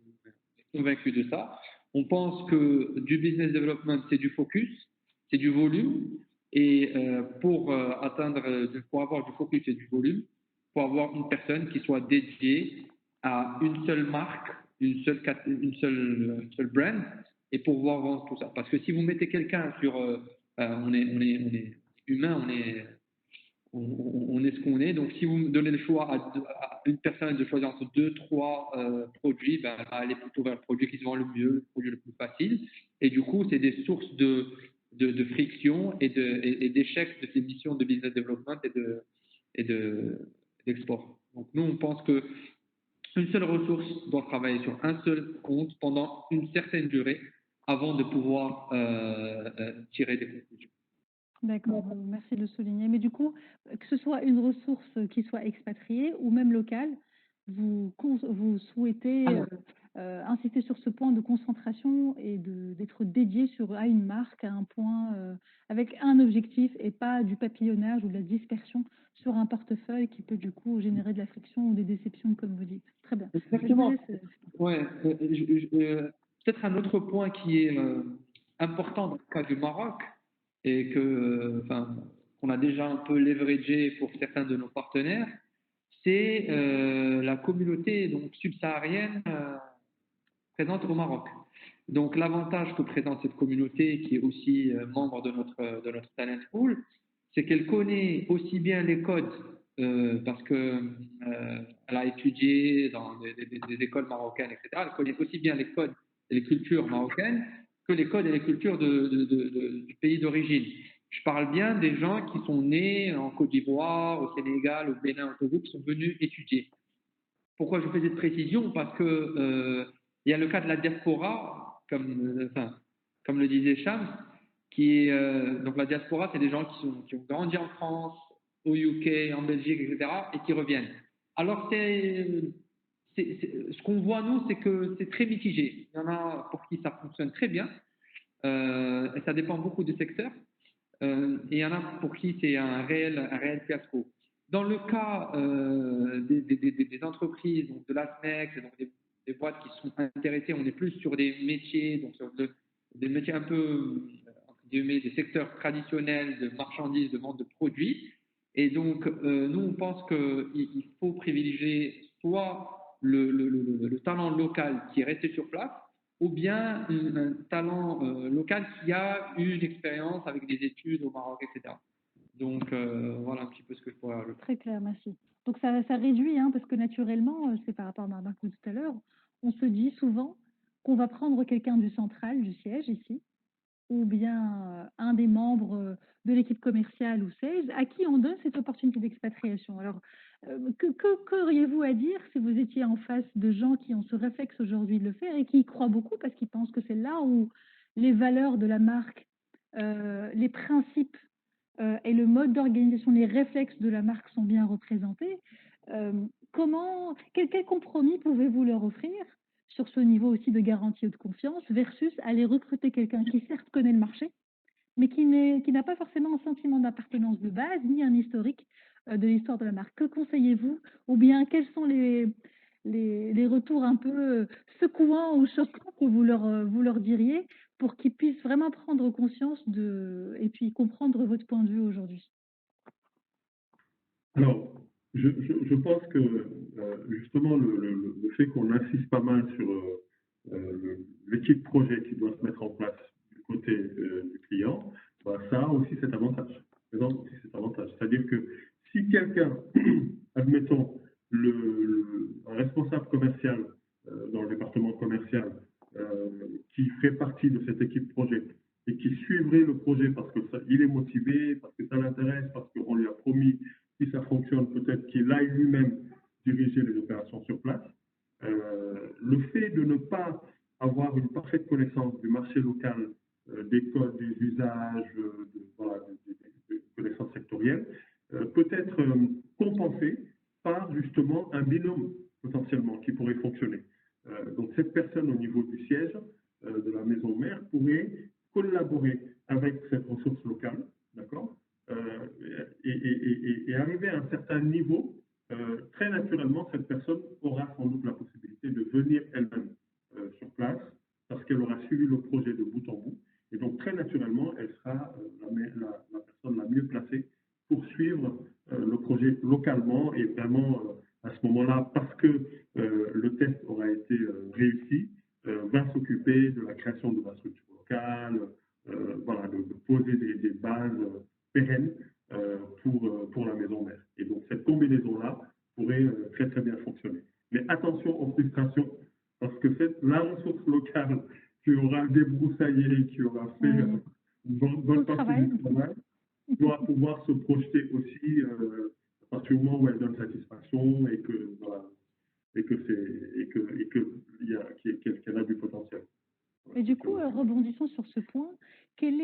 convaincus de ça. On pense que du business development, c'est du focus, c'est du volume. Et pour avoir du focus et du volume, il faut avoir une personne qui soit dédiée à une seule marque, une seule brand, et pouvoir vendre tout ça. Parce que si vous mettez quelqu'un sur... on est humain, on est ce qu'on est. Donc, si vous me donnez le choix à une personne de choisir entre 2-3 produits, ben, elle est plutôt vers le produit qui se vend le mieux, le produit le plus facile. Et du coup, c'est des sources de friction et d'échecs de ces missions de business development et d'export. Donc, nous, on pense que une seule ressource doit travailler sur un seul compte pendant une certaine durée avant de pouvoir tirer des conclusions. D'accord, merci de le souligner. Mais du coup, que ce soit une ressource qui soit expatriée ou même locale, vous souhaitez insister sur ce point de concentration et d'être dédié à une marque, à un point, avec un objectif et pas du papillonnage ou de la dispersion sur un portefeuille qui peut du coup générer de la friction ou des déceptions, comme vous dites. Très bien. Exactement. Ouais, peut-être un autre point qui est important dans le cas du Maroc, et qu'on a déjà un peu leveragé pour certains de nos partenaires, c'est la communauté donc subsaharienne présente au Maroc. Donc l'avantage que présente cette communauté, qui est aussi membre de notre talent pool, c'est qu'elle connaît aussi bien les codes parce que elle a étudié dans des écoles marocaines, etc. Elle connaît aussi bien les codes et les cultures marocaines que les codes et les cultures du pays d'origine. Je parle bien des gens qui sont nés en Côte d'Ivoire, au Sénégal, au Bénin, au Togo, qui sont venus étudier. Pourquoi je fais cette précision? Parce que il y a le cas de la diaspora, comme le disait Cham, qui est donc la diaspora, c'est des gens qui ont grandi en France, au UK, en Belgique, etc., et qui reviennent. Alors ce qu'on voit nous, c'est que c'est très mitigé. Il y en a pour qui ça fonctionne très bien, et ça dépend beaucoup des secteurs. Et il y en a pour qui c'est un réel fiasco. Dans le cas des entreprises, donc de l'ASMEX, donc des boîtes qui sont intéressées, on est plus sur des métiers, donc sur des métiers un peu, entre guillemets, des secteurs traditionnels de marchandises, de vente de produits. Et donc, nous, on pense qu'il faut privilégier soit le talent local qui est resté sur place, ou bien un talent local qui a eu une expérience avec des études au Maroc, etc. Donc, voilà un petit peu ce que je pourrais ajouter. Très clair, merci. Donc, ça réduit, hein, parce que naturellement, c'est par rapport à Marc tout à l'heure, on se dit souvent qu'on va prendre quelqu'un du central, du siège ici, ou bien un des membres de l'équipe commerciale ou sales, à qui on donne cette opportunité d'expatriation. Alors, qu'auriez-vous à dire si vous étiez en face de gens qui ont ce réflexe aujourd'hui de le faire et qui y croient beaucoup parce qu'ils pensent que c'est là où les valeurs de la marque, les principes et le mode d'organisation, les réflexes de la marque sont bien représentés. Quel compromis pouvez-vous leur offrir sur ce niveau aussi de garantie ou de confiance versus aller recruter quelqu'un qui certes connaît le marché, mais qui n'a pas forcément un sentiment d'appartenance de base, ni un historique de l'histoire de la marque. Que conseillez-vous? Ou bien quels sont les retours un peu secouants ou choquants que vous leur diriez pour qu'ils puissent vraiment prendre conscience et puis comprendre votre point de vue aujourd'hui? Alors, je pense que justement le fait qu'on insiste pas mal sur l'équipe projet qui doit se mettre en place du côté du client, bah, ça a aussi cet avantage. Présente aussi cet avantage. C'est-à-dire que si quelqu'un, admettons, un responsable commercial dans le département commercial qui ferait partie de cette équipe projet et qui suivrait le projet parce que il est motivé, parce que ça l'intéresse, parce qu'on lui a promis, si ça fonctionne, peut-être qu'il aille lui-même diriger les opérations sur place. Le fait de ne pas avoir une parfaite connaissance du marché local, des codes, des usages, voilà, des connaissances sectorielles, peut être compensé par justement un binôme potentiellement qui pourrait fonctionner. Donc cette personne au niveau du siège de la maison mère pourrait collaborer avec cette ressource locale, d'accord, et arriver à un certain niveau, très naturellement, cette personne aura sans doute la possibilité de venir elle-même sur place parce qu'elle aura suivi le projet de bout en bout. Et donc, très naturellement, elle sera la personne la mieux placée pour suivre le projet localement et vraiment, à ce moment-là, parce que le test aura été réussi, va s'occuper de la création de la structure locale, voilà, de poser des bases pérennes pour la maison mère. Et donc, cette combinaison-là pourrait très, très bien fonctionner. Mais attention aux frustrations, parce que la ressource locale qui aura débroussaillé, qui aura fait une bonne partie du travail, doit pouvoir se projeter aussi à partir du moment où elle donne satisfaction et que voilà, qu'elle a du potentiel. Et du coup, rebondissons sur ce point. Quels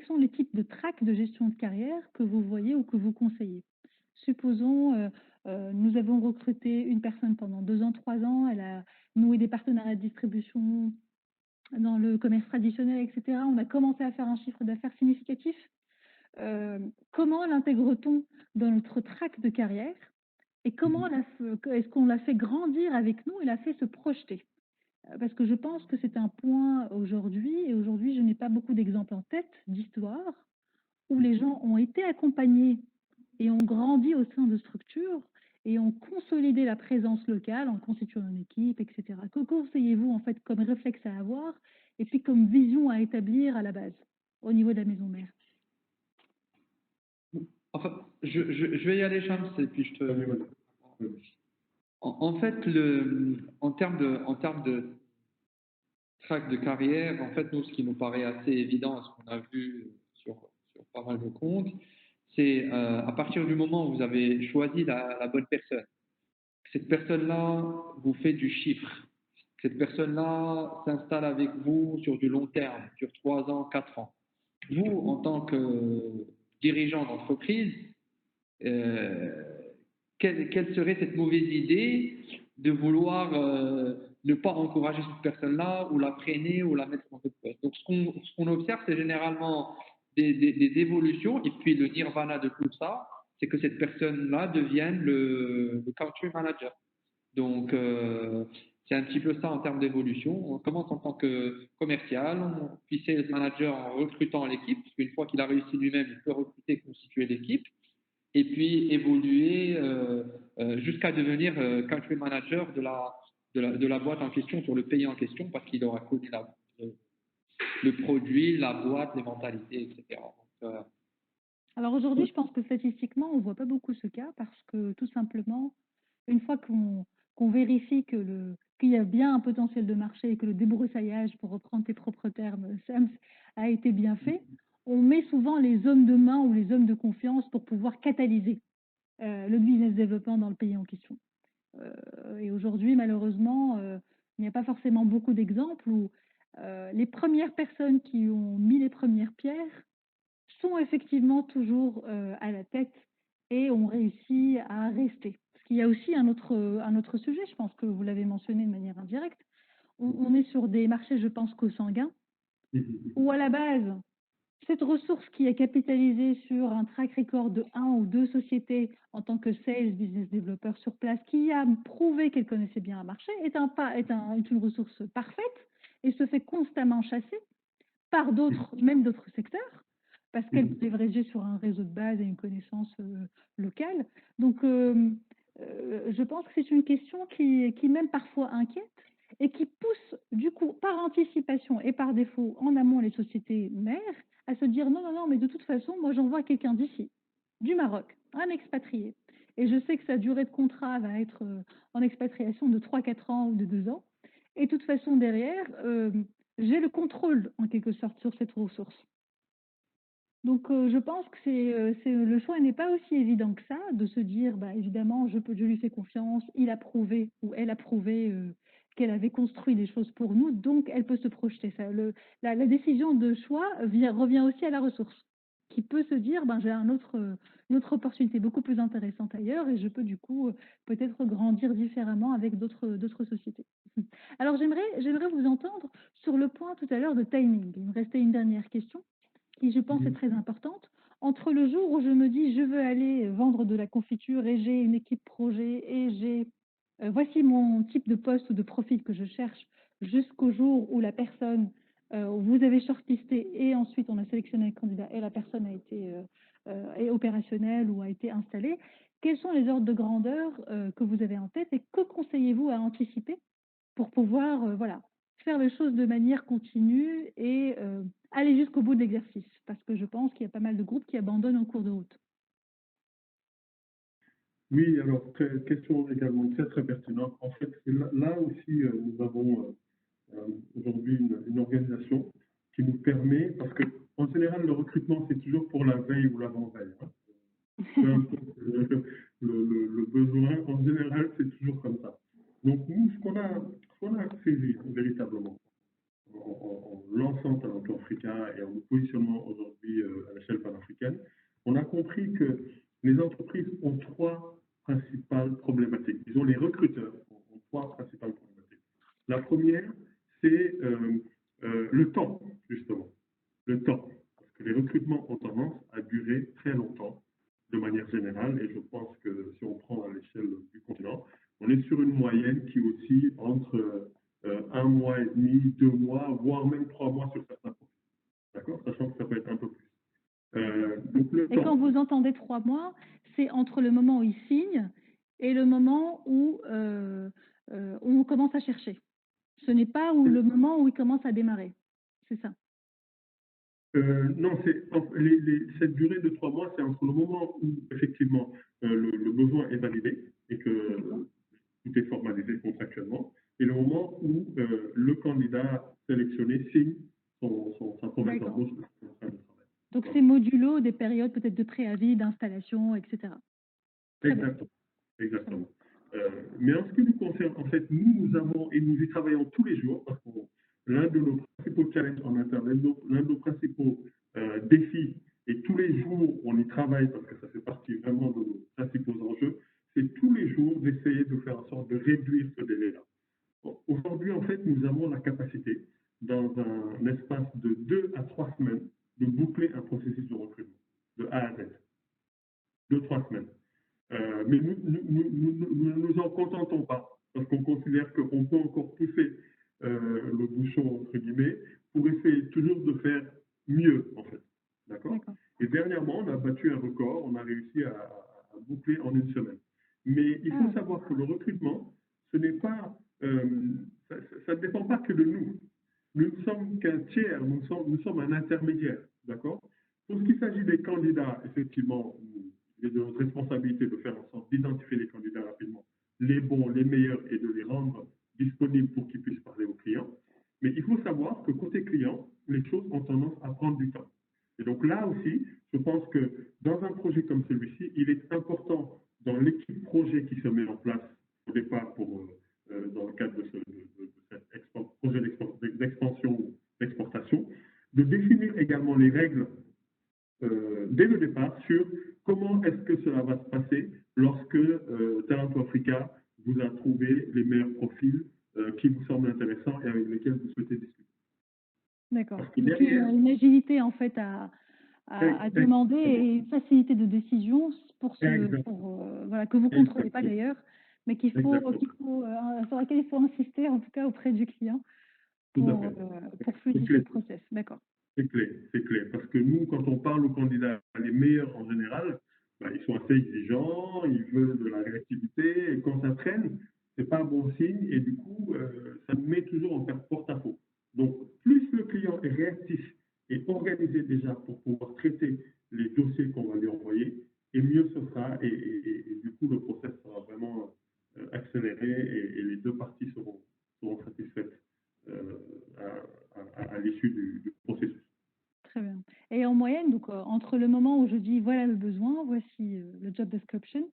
sont les types de tracks de gestion de carrière que vous voyez ou que vous conseillez? Supposons, nous avons recruté une personne pendant 2 ans, 3 ans, elle a noué des partenariats de distribution dans le commerce traditionnel, etc. On a commencé à faire un chiffre d'affaires significatif. Comment l'intègre-t-on dans notre track de carrière et comment est-ce qu'on l'a fait grandir avec nous et l'a fait se projeter? Parce que je pense que c'est un point aujourd'hui, et aujourd'hui je n'ai pas beaucoup d'exemples en tête d'histoires où les gens ont été accompagnés et ont grandi au sein de structures et ont consolidé la présence locale en constituant une équipe, etc. Que conseillez-vous en fait comme réflexe à avoir et puis comme vision à établir à la base au niveau de la maison mère? Enfin, je vais y aller, Shams, et puis je te... En fait, en termes de track de carrière, en fait, nous, ce qui nous paraît assez évident, ce qu'on a vu sur pas mal de comptes, c'est à partir du moment où vous avez choisi la bonne personne, cette personne-là vous fait du chiffre, cette personne-là s'installe avec vous sur du long terme, sur 3 ans, 4 ans. Vous, en tant que dirigeant d'entreprise, quelle serait cette mauvaise idée de vouloir ne pas encourager cette personne-là ou la freiner ou la mettre en poste. Donc, ce qu'on observe, c'est généralement des évolutions et puis le nirvana de tout ça, c'est que cette personne-là devienne le country manager. Donc, c'est un petit peu ça en termes d'évolution. On commence en tant que commercial, puis sales manager en recrutant l'équipe, parce qu'une fois qu'il a réussi lui-même, il peut recruter et constituer l'équipe et puis évoluer jusqu'à devenir country manager de la boîte en question sur le pays en question parce qu'il aura connu le produit, la boîte, les mentalités, etc. Donc, alors aujourd'hui, je pense que statistiquement, on ne voit pas beaucoup ce cas parce que tout simplement, une fois qu'on vérifie qu'il y a bien un potentiel de marché et que le débroussaillage, pour reprendre tes propres termes, Sam, a été bien fait, on met souvent les hommes de main ou les hommes de confiance pour pouvoir catalyser le business développement dans le pays en question. Et aujourd'hui, malheureusement, il n'y a pas forcément beaucoup d'exemples où les premières personnes qui ont mis les premières pierres sont effectivement toujours à la tête et ont réussi à rester. qu'il y a aussi un autre sujet, je pense que vous l'avez mentionné de manière indirecte. On est sur des marchés, je pense, consanguins, où à la base, cette ressource qui est capitalisée sur un track record de 1 ou 2 sociétés en tant que sales business developer sur place, qui a prouvé qu'elle connaissait bien un marché, est une ressource parfaite et se fait constamment chasser par même d'autres secteurs, parce qu'elle est leveragée sur un réseau de base et une connaissance locale. Donc, je pense que c'est une question qui même parfois inquiète et qui pousse, du coup, par anticipation et par défaut, en amont, les sociétés mères à se dire non, mais de toute façon, moi, j'envoie quelqu'un d'ici, du Maroc, un expatrié. Et je sais que sa durée de contrat va être en expatriation de 3-4 ans ou de 2 ans. Et de toute façon, derrière, j'ai le contrôle, en quelque sorte, sur cette ressource. Donc, je pense que le choix n'est pas aussi évident que ça, de se dire, bah, évidemment, je lui fais confiance, il a prouvé ou elle a prouvé qu'elle avait construit des choses pour nous, donc elle peut se projeter. La décision de choix revient aussi à la ressource, qui peut se dire, ben, j'ai une autre opportunité beaucoup plus intéressante ailleurs et je peux du coup peut-être grandir différemment avec d'autres sociétés. Alors, j'aimerais vous entendre sur le point tout à l'heure de timing. Il me restait une dernière question qui, je pense, est très importante. Entre le jour où je me dis je veux aller vendre de la confiture et j'ai une équipe projet et voici mon type de poste ou de profil que je cherche, jusqu'au jour où la personne, vous avez shortlisté et ensuite on a sélectionné un candidat et la personne a été est opérationnelle ou a été installée, quels sont les ordres de grandeur que vous avez en tête et que conseillez-vous à anticiper pour pouvoir faire les choses de manière continue et aller jusqu'au bout de l'exercice, parce que je pense qu'il y a pas mal de groupes qui abandonnent en cours de route. Oui, alors, question également très, très pertinente. En fait, là aussi, nous avons aujourd'hui une organisation qui nous permet, parce que en général, le recrutement, c'est toujours pour la veille ou l'avant-veille. Hein. Le besoin, en général, c'est toujours comme ça. Donc, nous, ce qu'on a fait véritablement, en lançant Talent Africa et en nous positionnant aujourd'hui à l'échelle panafricaine, on a compris que les entreprises ont 3 principales problématiques. Disons, les recruteurs ont 3 principales problématiques. La première, c'est le temps, justement. Le temps. Parce que les recrutements ont tendance à durer très longtemps, de manière générale, et je pense que si on prend à l'échelle du continent, on est sur une moyenne qui oscille entre 1 mois et demi, 2 mois, voire même 3 mois sur certains profils. D'accord? Sachant que ça peut être un peu plus. Donc le et temps. quand vous entendez 3 mois, c'est entre le moment où ils signent et le moment où on commence à chercher. Ce n'est pas le moment où ils commencent à démarrer. C'est ça. Non, cette durée de 3 mois, c'est entre le moment où effectivement le besoin est validé et que tout est formalisé contractuellement, et le moment où le candidat sélectionné signe sa promesse d'embauche. Donc c'est modulo des périodes peut-être de préavis, d'installation, etc. Exactement. Mais en ce qui nous concerne, en fait, nous avons, et nous y travaillons tous les jours, parce que l'un de nos principaux challenges en interne, l'un de nos principaux défis, et tous les jours on y travaille, parce que ça fait partie vraiment de nos principaux enjeux, c'est tous les jours d'essayer de faire en sorte de réduire ce délai-là. Bon, aujourd'hui, en fait, nous avons la capacité, dans un espace de 2 à 3 semaines, de boucler un processus de recrutement, de A à Z. 2-3 semaines. Mais nous ne nous en contentons pas, parce qu'on considère qu'on peut encore pousser le bouchon, entre guillemets, pour essayer toujours de faire mieux, en fait. D'accord? Et dernièrement, on a battu un record, on a réussi à boucler en 1 semaine. Mais il faut savoir que le recrutement, ce n'est pas, ça ne dépend pas que de nous. Nous ne sommes qu'un tiers, nous sommes un intermédiaire. D'accord? Pour ce qui s'agit des candidats, effectivement, il est de notre responsabilité de faire en sorte d'identifier les candidats rapidement, les bons, les meilleurs, et de les rendre disponibles pour qu'ils puissent parler aux clients. Mais il faut savoir que côté client, les choses ont tendance à prendre du temps. Et donc là aussi, je pense que dans un projet comme celui-ci, il est important, dans l'équipe projet qui se met en place au départ dans le cadre de cet projet d'expansion ou d'exportation, de définir également les règles dès le départ sur comment est-ce que cela va se passer lorsque Talent Africa vous a trouvé les meilleurs profils qui vous semblent intéressants et avec lesquels vous souhaitez discuter. D'accord. Parce que Donc, il y a une agilité en fait à demander et une facilité de décision voilà, que vous ne contrôlez pas d'ailleurs, mais sur laquelle il faut insister en tout cas auprès du client pour fluidifier le process. D'accord. C'est clair. Parce que nous, quand on parle aux candidats, les meilleurs en général, ils sont assez exigeants, ils veulent de la réactivité, et quand ça traîne, ce n'est pas un bon signe, et du coup, ça nous met toujours en porte-à-faux. Donc, plus le client est réactif et organisé déjà pour pouvoir traiter les dossiers qu'on va lui envoyer, et mieux ce sera, et du coup, le process sera vraiment accéléré, et les deux parties seront satisfaites à l'issue du processus. Très bien. Et en moyenne, donc entre le moment où je dis voilà le besoin, voici le job description,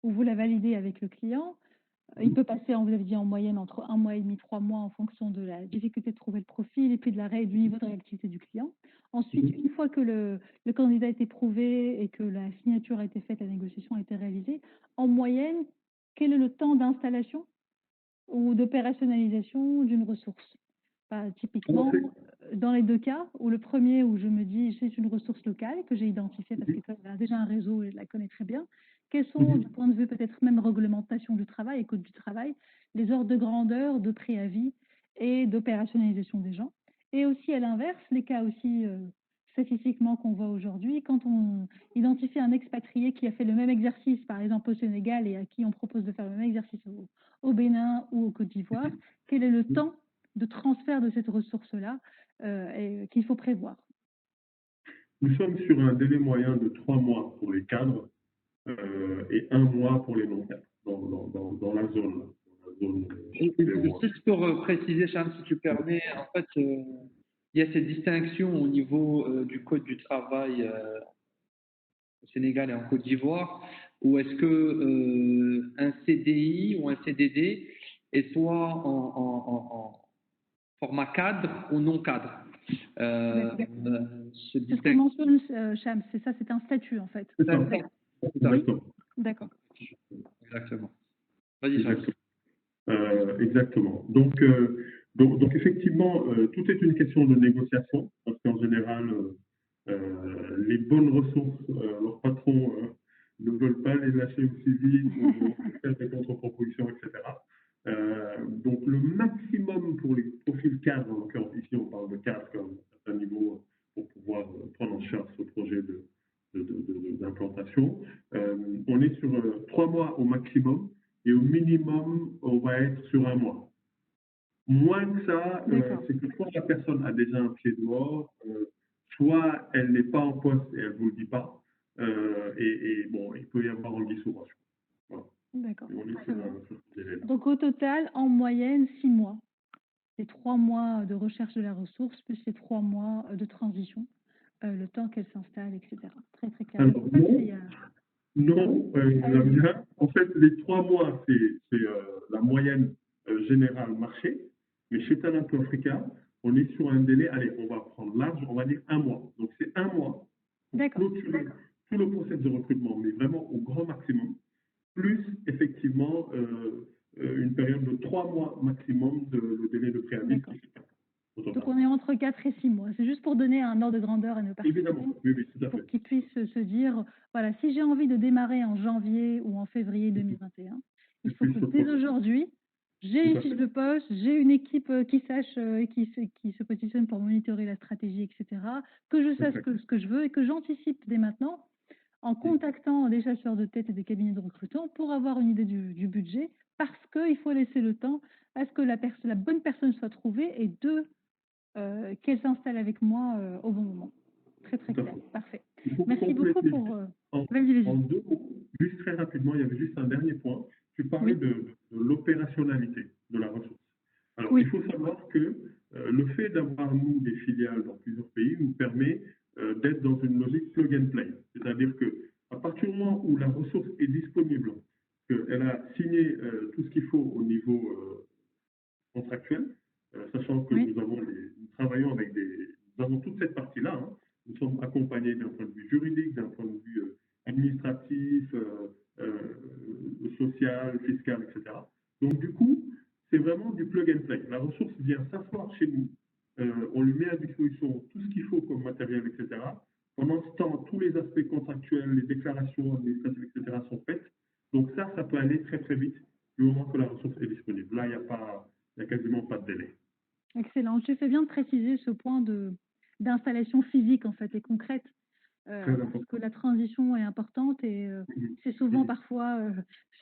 où vous la validez avec le client, il peut passer, vous avez dit en moyenne, entre 1 mois et demi, 3 mois en fonction de la difficulté de trouver le profil et puis du niveau de réactivité du client. Ensuite, une fois que le candidat a été prouvé et que la signature a été faite, la négociation a été réalisée, en moyenne, quel est le temps d'installation ou d'opérationnalisation d'une ressource? Typiquement, dans les deux cas, ou le premier où je me dis c'est une ressource locale que j'ai identifiée parce qu'elle a déjà un réseau et je la connais très bien, quels sont, du point de vue peut-être même réglementation du travail et code du travail, les ordres de grandeur, de préavis et d'opérationnalisation des gens? Et aussi à l'inverse, les cas aussi statistiquement qu'on voit aujourd'hui, quand on identifie un expatrié qui a fait le même exercice, par exemple au Sénégal, et à qui on propose de faire le même exercice au Bénin ou au Côte d'Ivoire, quel est le temps de transfert de cette ressource-là qu'il faut prévoir? Nous sommes sur un délai moyen de 3 mois pour les cadres et 1 mois pour les non-cadres dans la zone. Juste pour préciser, Charles, si tu permets, en fait, il y a cette distinction au niveau du Code du travail au Sénégal et en Côte d'Ivoire, ou est-ce que un CDI ou un CDD est soit en format cadre ou non cadre? C'est ce que mentionne Cham, c'est ça, c'est un statut en fait. Oui, d'accord. Exactement. Vas-y, Cham. Exactement. Donc effectivement, tout est une question de négociation, parce qu'en général, les bonnes ressources, leurs patrons ne veulent pas les lâcher aussi vite, ou faire des contre-propositions, etc. Donc le maximum pour les profils cadres, en l'occurrence ici on parle de cadres à un certain niveau pour pouvoir prendre en charge ce projet d'implantation, on est sur 3 mois au maximum. Et au minimum, on va être sur 1 mois. Moins que ça, c'est que soit la personne a déjà un pied dehors, soit elle n'est pas en poste et elle ne vous le dit pas. Et bon, il peut y avoir anguille sous roche. Voilà. D'accord. Donc au total, en moyenne, 6 mois. C'est 3 mois de recherche de la ressource, plus les 3 mois de transition, le temps qu'elle s'installe, etc. Très, très clair. Alors, non, en fait, les 3 mois, c'est la moyenne générale marché. Mais chez Talent Africa, on est sur un délai, allez, on va prendre large, on va dire 1 mois. Donc, c'est 1 mois pour clôturer tout le processus de recrutement, mais vraiment au grand maximum, plus effectivement une période de 3 mois maximum de délai de préavis. Donc, on est entre 4 et 6 mois. C'est juste pour donner un ordre de grandeur à nos participants. Évidemment, oui, tout à fait. Pour qu'ils puissent se dire, voilà, si j'ai envie de démarrer en janvier ou en février 2021, il faut que dès aujourd'hui, j'ai une fiche de poste, j'ai une équipe qui sache et qui se positionne pour monitorer la stratégie, etc. Que je sache ce que je veux et que j'anticipe dès maintenant en contactant des chasseurs de tête et des cabinets de recrutement pour avoir une idée du budget, parce qu'il faut laisser le temps à ce que la bonne personne soit trouvée et qu'elle s'installe avec moi au bon moment. Très, très clair. Parfait. Merci beaucoup pour... En 2 mots, juste très rapidement, il y avait juste un dernier point. Tu parlais de l'opérationnalité de la ressource. Alors, il faut savoir que le fait d'avoir, nous, des filiales dans plusieurs pays nous permet d'être dans une logique plug and play. C'est-à-dire qu'à partir du moment où la ressource est disponible, qu'elle a signé tout ce qu'il faut au niveau contractuel, sachant que nous travaillons avec nous avons toute cette partie-là. Hein. Nous sommes accompagnés d'un point de vue juridique, d'un point de vue administratif, sociale, fiscale, etc. Donc, du coup, c'est vraiment du plug and play. La ressource vient s'asseoir chez nous, on lui met à disposition tout ce qu'il faut comme matériel, etc. Pendant ce temps, tous les aspects contractuels, les déclarations administratives, etc. sont faites. Donc ça peut aller très très vite du moment que la ressource est disponible. Là, il n'y a quasiment pas de délai. Excellent. Tu fais bien de préciser ce point d'installation physique en fait et concrète. Parce que la transition est importante et c'est souvent parfois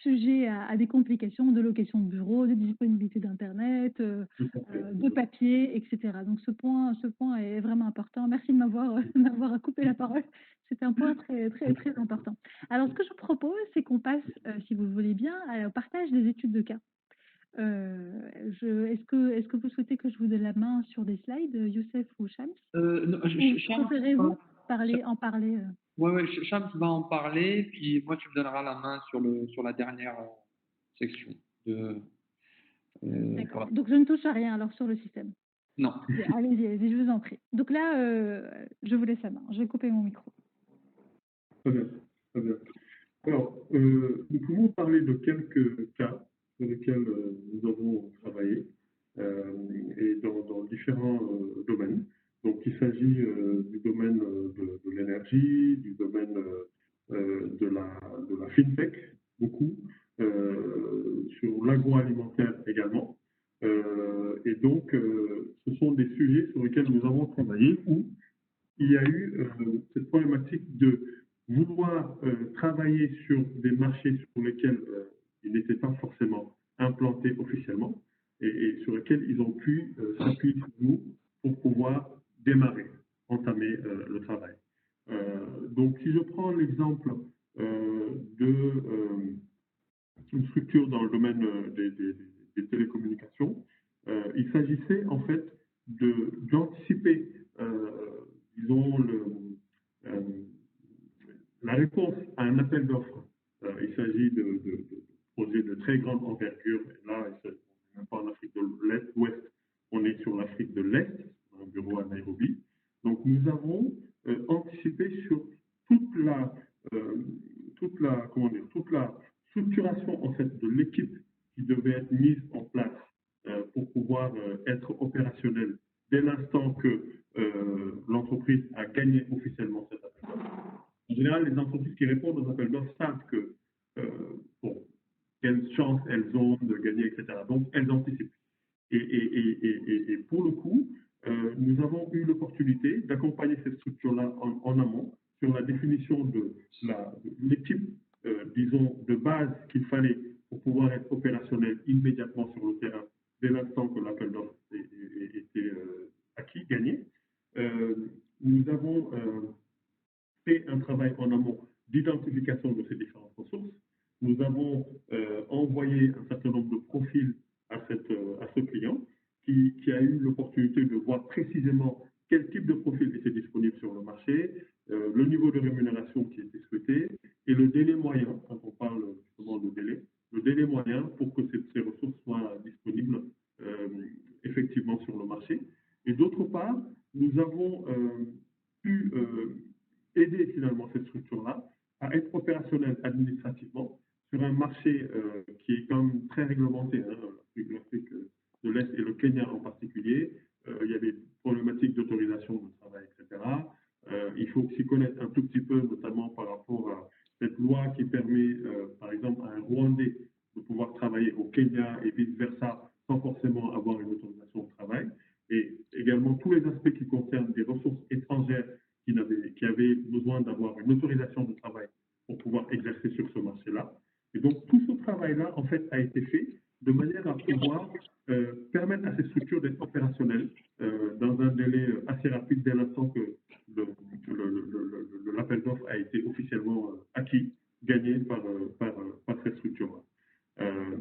sujet à des complications de location de bureau, de disponibilité d'Internet, de papier, etc. Donc ce point est vraiment important. Merci de m'avoir coupé la parole. C'est un point très, très, très important. Alors ce que je propose, c'est qu'on passe, si vous le voulez bien, au partage des études de cas. Est-ce que vous souhaitez que je vous donne la main sur des slides, Youssef ou Shams? Non, préférez-vous en parler Ouais, Shams va en parler, puis moi tu me donneras la main sur la dernière section. D'accord. Donc je ne touche à rien alors sur le système. Non. Allez-y, je vous en prie. Donc là, je vous laisse la main. Je vais couper mon micro. Très bien, très bien. Alors, nous pouvons parler de quelques cas sur lesquels nous avons travaillé et dans différents domaines. Donc, il s'agit du domaine de l'énergie, du domaine de la fintech, beaucoup, sur l'agroalimentaire également. Et donc, ce sont des sujets sur lesquels nous avons travaillé où il y a eu cette problématique de vouloir travailler sur des marchés sur lesquels ils n'étaient pas forcément implantés officiellement et sur lesquels ils ont pu s'appuyer sur nous pour pouvoir démarrer, entamer le travail. Donc, si je prends l'exemple d'une structure dans le domaine des télécommunications, il s'agissait en fait d'anticiper, disons, la réponse à un appel d'offres. Il s'agit de projets de très grande envergure. Et là, on n'est même pas en Afrique de l'Ouest, on est sur l'Afrique de l'Est, dans un bureau à Nairobi. Donc, nous avons anticipé sur toute la structuration en fait, de l'équipe qui devait être mise en place pour pouvoir être opérationnelle dès l'instant que l'entreprise a gagné officiellement cet appel d'offres. En général, les entreprises qui répondent aux appels d'offres savent que, quelle chance elles ont de gagner, etc. Donc, elles anticipent. Et pour le coup, nous avons eu l'opportunité d'accompagner cette structure-là en amont sur la définition de l'équipe, disons, de base qu'il fallait pour pouvoir être opérationnel immédiatement sur le terrain dès l'instant que l'appel d'offres était acquis, gagné. Nous avons fait un travail en amont d'identification de ces différentes ressources. Nous avons envoyé un certain nombre de profils à ce client qui a eu l'opportunité de voir précisément quel type de profil était disponible sur le marché, le niveau de rémunération qui était souhaité et le délai moyen, quand on parle justement de délai, le délai moyen pour que ces ressources soient disponibles effectivement sur le marché. Et d'autre part, nous avons pu aider finalement cette structure-là à être opérationnelle administrativement sur un marché qui est quand même très réglementé, hein, l'Afrique de l'Est et le Kenya en particulier. Il y a des problématiques d'autorisation de travail, etc. Il faut s'y connaître un tout petit peu, notamment par rapport à cette loi qui permet, par exemple, à un Rwandais de pouvoir travailler au Kenya et vice-versa sans forcément avoir une autorisation de travail. Et également tous les aspects qui concernent des ressources étrangères qui avaient besoin d'avoir une autorisation de travail pour pouvoir exercer sur ce marché-là. Et donc, tout ce travail-là, en fait, a été fait de manière à pouvoir permettre à ces structures d'être opérationnelles dans un délai assez rapide dès l'instant que l'appel d'offres a été officiellement acquis, gagné par cette structure-là.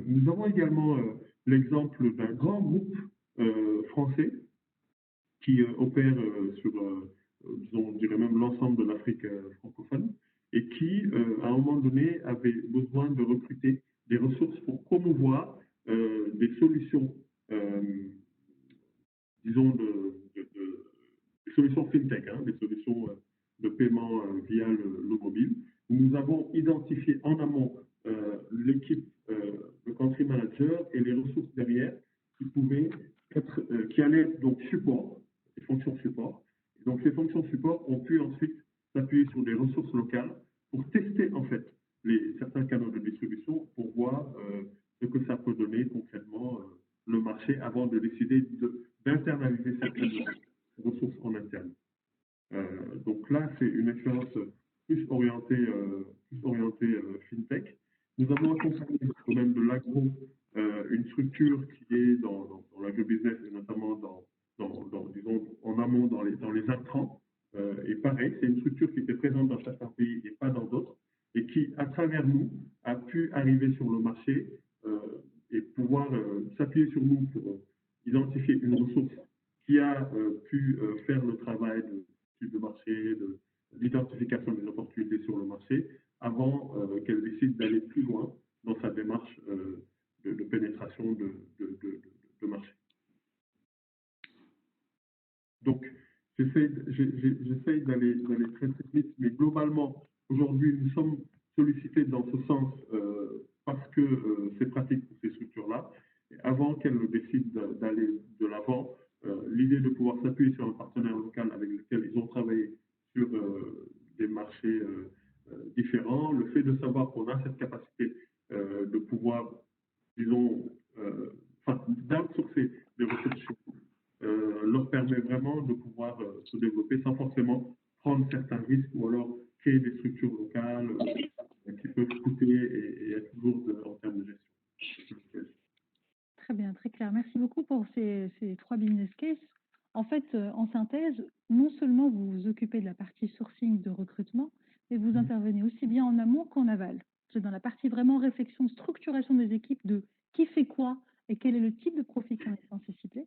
Nous avons également l'exemple d'un grand groupe français qui opère sur, disons, on dirait même l'ensemble de l'Afrique francophone, et qui, à un moment donné, avait besoin de recruter des ressources pour promouvoir des solutions, disons, des solutions fintech, hein, des solutions de paiement via le mobile. Nous avons identifié en amont l'équipe le country manager et les ressources derrière qui pouvaient être, qui allaient donc support, les fonctions support. Et donc ces fonctions support ont pu ensuite s'appuyer sur des ressources locales pour tester en fait certains canaux de distribution pour voir ce que ça peut donner concrètement le marché avant de décider d'internaliser certaines ressources en interne. Donc là, c'est une expérience plus orientée fintech. Nous avons accompagné au domaine de l'agro une structure qui est dans l'agrobusiness et notamment disons, en amont dans les intrants. Et pareil, c'est une structure qui était présente dans certains pays et pas dans d'autres, et qui, à travers nous, a pu arriver sur le marché et pouvoir s'appuyer sur nous pour identifier une ressource qui a pu faire le travail de marché, d'identification des opportunités sur le marché, avant qu'elle décide d'aller plus loin dans sa démarche de pénétration de marché. Donc, j'essaye d'aller très très vite, mais globalement, aujourd'hui, nous sommes sollicités dans ce sens parce que c'est pratique pour ces structures-là. Avant qu'elles décident d'aller de l'avant, l'idée de pouvoir s'appuyer sur un partenaire local avec lequel ils ont travaillé sur des marchés différents, le fait de savoir qu'on a cette capacité de pouvoir, disons, d'outsourcer des ressources leur permet vraiment de pouvoir se développer sans forcément prendre certains risques ou alors créer des structures locales qui peuvent coûter et être lourdes en termes de gestion. Très bien, très clair. Merci beaucoup pour ces 3 business cases. En fait, en synthèse, non seulement vous vous occupez de la partie sourcing de recrutement, mais vous intervenez aussi bien en amont qu'en aval. C'est dans la partie vraiment réflexion, structuration des équipes de qui fait quoi et quel est le type de profil qu'on est censé cibler,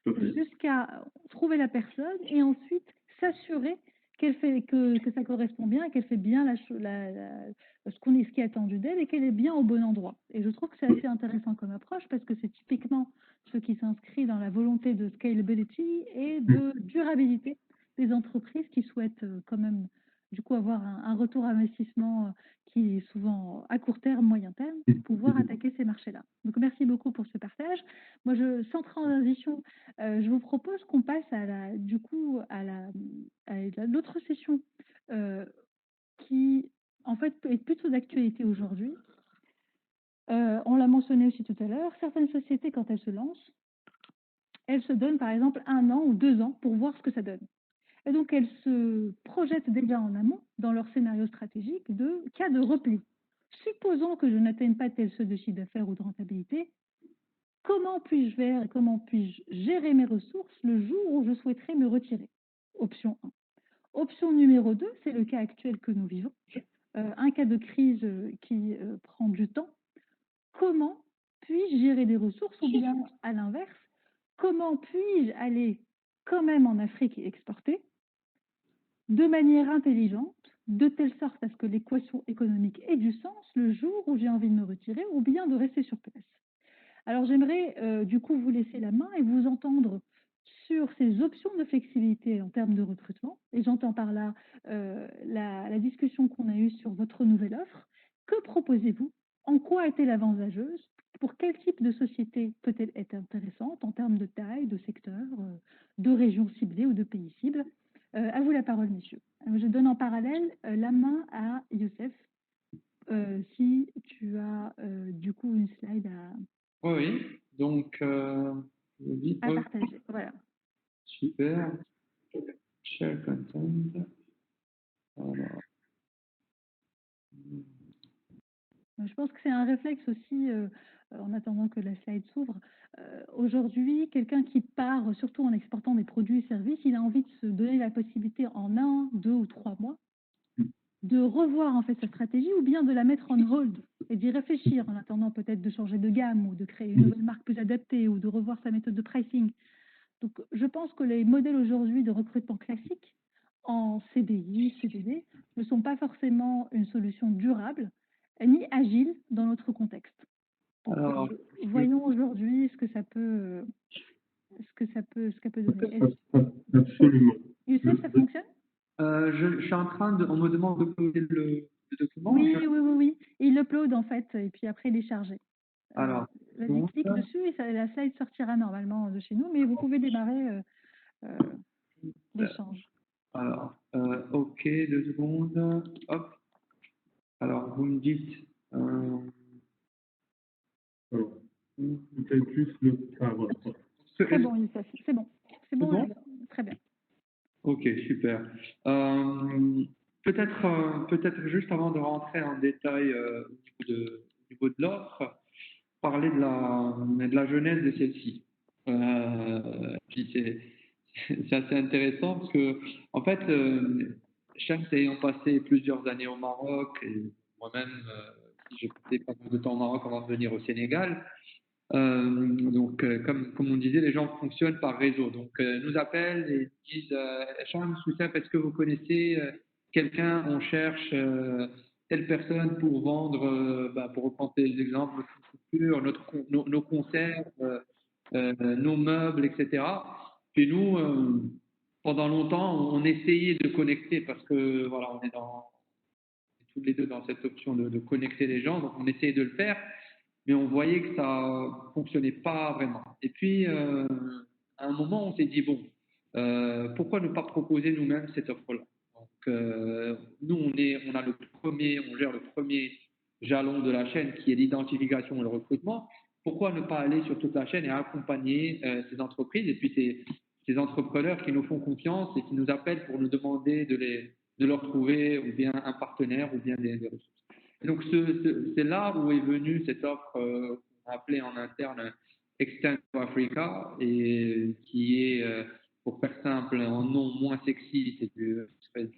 jusqu'à trouver la personne et ensuite s'assurer que ça correspond bien, qu'elle fait bien ce qui est attendu d'elle et qu'elle est bien au bon endroit. Et je trouve que c'est assez intéressant comme approche parce que c'est typiquement ce qui s'inscrit dans la volonté de scalability et de durabilité des entreprises qui souhaitent quand même du coup avoir un retour investissement qui est souvent à court terme, moyen terme, pour pouvoir attaquer ces marchés-là. Donc merci beaucoup pour ce partage. Moi, sans transition, je vous propose qu'on passe à l'autre session qui, en fait, est plutôt d'actualité aujourd'hui. On l'a mentionné aussi tout à l'heure, certaines sociétés, quand elles se lancent, elles se donnent par exemple 1 an ou 2 ans pour voir ce que ça donne. Et donc, elles se projettent déjà en amont dans leur scénario stratégique de cas de repli. Supposons que je n'atteigne pas tel seuil de chiffre d'affaires ou de rentabilité, comment puis-je faire et comment puis-je gérer mes ressources le jour où je souhaiterais me retirer? Option 1. Option numéro 2, c'est le cas actuel que nous vivons. Un cas de crise qui prend du temps. Comment puis-je gérer des ressources ou bien à l'inverse, comment puis-je aller quand même en Afrique et exporter de manière intelligente, de telle sorte à ce que l'équation économique ait du sens le jour où j'ai envie de me retirer ou bien de rester sur place? Alors j'aimerais du coup vous laisser la main et vous entendre sur ces options de flexibilité en termes de recrutement. Et j'entends par là la discussion qu'on a eue sur votre nouvelle offre. Que proposez-vous? En quoi est-elle avantageuse? Pour quel type de société peut-elle être intéressante en termes de taille, de secteur, de région ciblée ou de pays cible? À vous la parole, messieurs. Je donne en parallèle la main à Youssef. Si tu as du coup une slide à... Oui. Donc, à partager. Voilà. Super. Share content. Alors. Je pense que c'est un réflexe aussi, en attendant que la slide s'ouvre. Aujourd'hui, quelqu'un qui part, surtout en exportant des produits et services, il a envie de se donner la possibilité en 1, 2 ou 3 mois de revoir en fait sa stratégie ou bien de la mettre en hold et d'y réfléchir en attendant peut-être de changer de gamme ou de créer une nouvelle marque plus adaptée ou de revoir sa méthode de pricing. Donc, je pense que les modèles aujourd'hui de recrutement classique en CDI, CDD ne sont pas forcément une solution durable ni agile dans notre contexte. Alors, voyons aujourd'hui ce que ça peut donner. Absolument. Youssef, ça fonctionne? Je suis en train de... On me demande de poser document? Oui. Et il l'upload en fait, et puis après il est chargé. Alors, Vas-y, clique dessus et la slide sortira normalement de chez nous, mais vous pouvez démarrer l'échange. Alors, OK, 2 secondes. Hop. Alors, vous me dites. Alors, peut-être juste le. Ah, voilà. Très bon, Youssef. C'est bon. Bon Très bien. OK, super. Peut-être juste avant de rentrer en détail au niveau de l'offre, parler de la genèse de celle-ci. Puis c'est assez intéressant parce que, en fait, Shams ayant passé plusieurs années au Maroc, et moi-même, j'ai passé pas mal de temps au Maroc avant de venir au Sénégal. Donc, comme on disait, les gens fonctionnent par réseau. Donc, nous appellent et disent Shams, Youssef, est-ce que vous connaissez quelqu'un? On cherche telle personne pour vendre, pour reprendre les exemples, notre couture, nos conserves, nos meubles, etc. Puis nous, pendant longtemps, on essayait de connecter parce que voilà, on est tous les deux dans cette option de connecter les gens, donc on essayait de le faire, mais on voyait que ça fonctionnait pas vraiment. Et puis, à un moment, on s'est dit bon, pourquoi ne pas proposer nous-mêmes cette offre-là? Donc, nous, on gère le premier jalon de la chaîne qui est l'identification et le recrutement. Pourquoi ne pas aller sur toute la chaîne et accompagner ces entreprises et puis ces entrepreneurs qui nous font confiance et qui nous appellent pour nous demander de leur trouver ou bien un partenaire ou bien des ressources. Et donc, c'est là où est venue cette offre qu'on a appelée en interne Extend to Africa et qui est, pour faire simple, en nom moins sexy, c'est du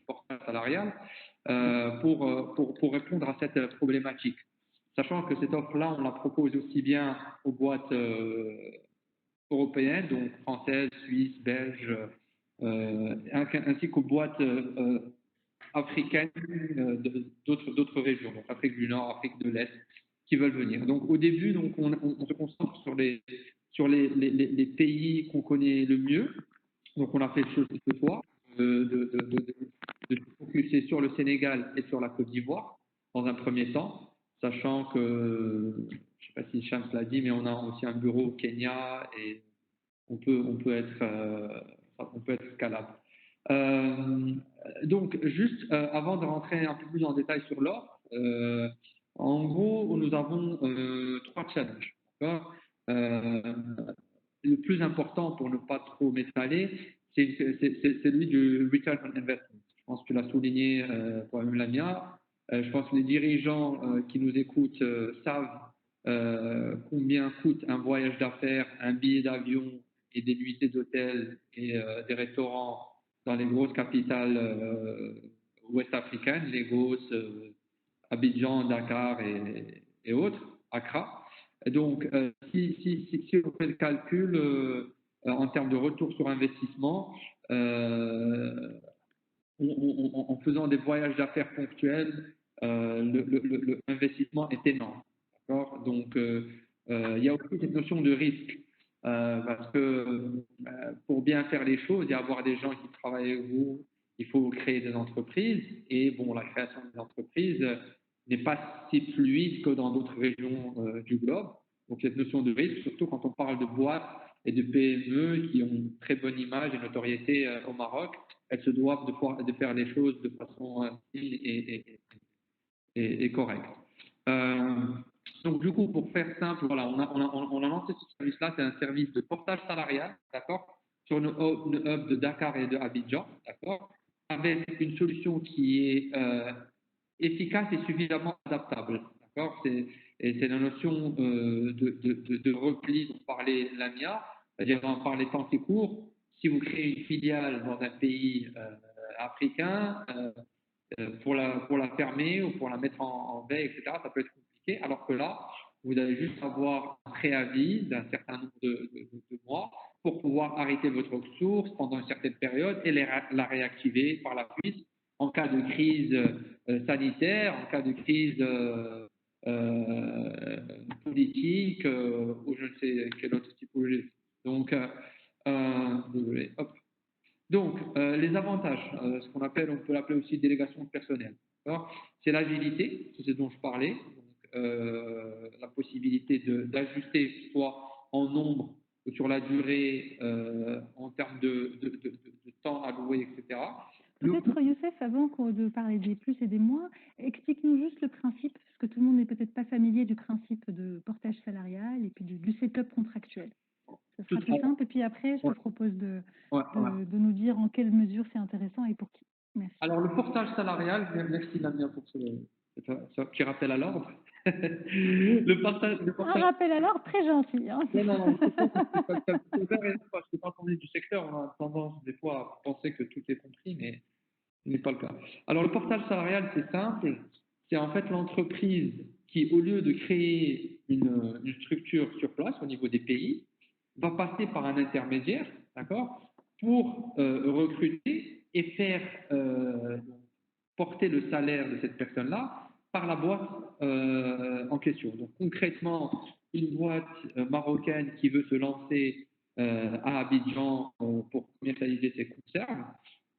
portage salarial, pour répondre à cette problématique. Sachant que cette offre-là, on la propose aussi bien aux boîtes européennes, donc françaises, suisses, belges, ainsi qu'aux boîtes africaines d'autres régions, donc Afrique du Nord, Afrique de l'Est, qui veulent venir. Donc au début, donc, on se concentre sur les pays qu'on connaît le mieux. Donc on a fait ce choix de se focuser sur le Sénégal et sur la Côte d'Ivoire dans un premier temps, sachant que, je ne sais pas si Shams l'a dit, mais on a aussi un bureau au Kenya et on peut être scalable. Donc, juste avant de rentrer un peu plus en détail sur l'offre, en gros, nous avons 3 challenges. Le plus important, pour ne pas trop m'étaler, c'est celui du return on investment. Je pense que tu l'as souligné toi-même, Lamia. Je pense que les dirigeants qui nous écoutent savent combien coûte un voyage d'affaires, un billet d'avion et des nuitées d'hôtel et des restaurants dans les grosses capitales ouest-africaines, Lagos, Abidjan, Dakar et autres, Accra. Donc, si on fait le calcul en termes de retour sur investissement, en faisant des voyages d'affaires ponctuels, l'investissement est énorme. Donc, il y a aussi cette notion de risque. Parce que pour bien faire les choses et avoir des gens qui travaillent avec vous, il faut créer des entreprises. Et bon, la création des entreprises n'est pas si fluide que dans d'autres régions du globe. Donc, cette notion de risque, surtout quand on parle de boîtes et de PME qui ont une très bonne image et notoriété au Maroc, elles se doivent de faire les choses de façon et correcte. Donc, du coup, pour faire simple, voilà, on a lancé ce service-là, c'est un service de portage salarial, d'accord, sur nos hubs de Dakar et de Abidjan, d'accord, avec une solution qui est efficace et suffisamment adaptable, d'accord. C'est la notion de repli dont parlait Lamia, c'est-à-dire par les temps qui courent. Si vous créez une filiale dans un pays africain, pour la fermer ou pour la mettre en veille, etc., ça peut être compliqué. Alors que là, vous allez juste avoir un préavis d'un certain nombre de mois pour pouvoir arrêter votre source pendant une certaine période et la réactiver par la suite en cas de crise sanitaire, en cas de crise politique ou je ne sais quelle autre typologie. Donc, désolé, hop. Donc, les avantages, ce qu'on appelle, on peut l'appeler aussi délégation de personnel. c'est l'agilité, c'est ce dont je parlais, donc, la possibilité d'ajuster soit en nombre, sur la durée, en termes de temps alloué, etc. Peut-être, Youssef, avant de parler des plus et des moins, explique-nous juste le principe, parce que tout le monde n'est peut-être pas familier du principe de portage salarial et puis du setup contractuel. Ce sera plus simple. Et puis après, je te propose de nous dire en quelle mesure c'est intéressant et pour qui. Merci. Alors, le portage salarial, merci Lamia pour ce petit rappel à l'ordre. Un rappel à l'ordre très gentil. Hein. Non, parce que quand on est du secteur, on a tendance des fois à penser que tout est compris, mais ce n'est pas le cas. Alors, le portage salarial, c'est simple. C'est en fait l'entreprise qui, au lieu de créer une structure sur place au niveau des pays, va passer par un intermédiaire, d'accord, pour recruter et faire porter le salaire de cette personne-là par la boîte en question. Donc concrètement, une boîte marocaine qui veut se lancer à Abidjan pour commercialiser ses conserves,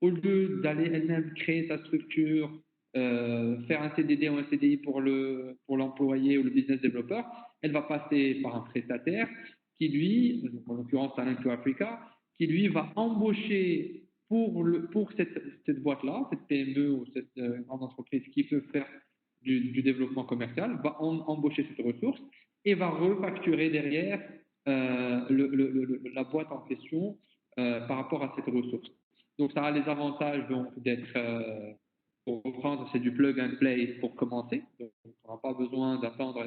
au lieu d'aller elle-même créer sa structure, faire un CDD ou un CDI pour l'employé ou le business développeur, elle va passer par un prestataire qui lui, en l'occurrence Talent to Africa, qui lui va embaucher pour cette boîte-là, cette PME ou cette grande entreprise qui peut faire du développement commercial, va embaucher cette ressource et va refacturer derrière la boîte en question par rapport à cette ressource. Donc ça a les avantages d'être, pour reprendre, c'est du plug and play pour commencer. Donc on n'aura pas besoin d'attendre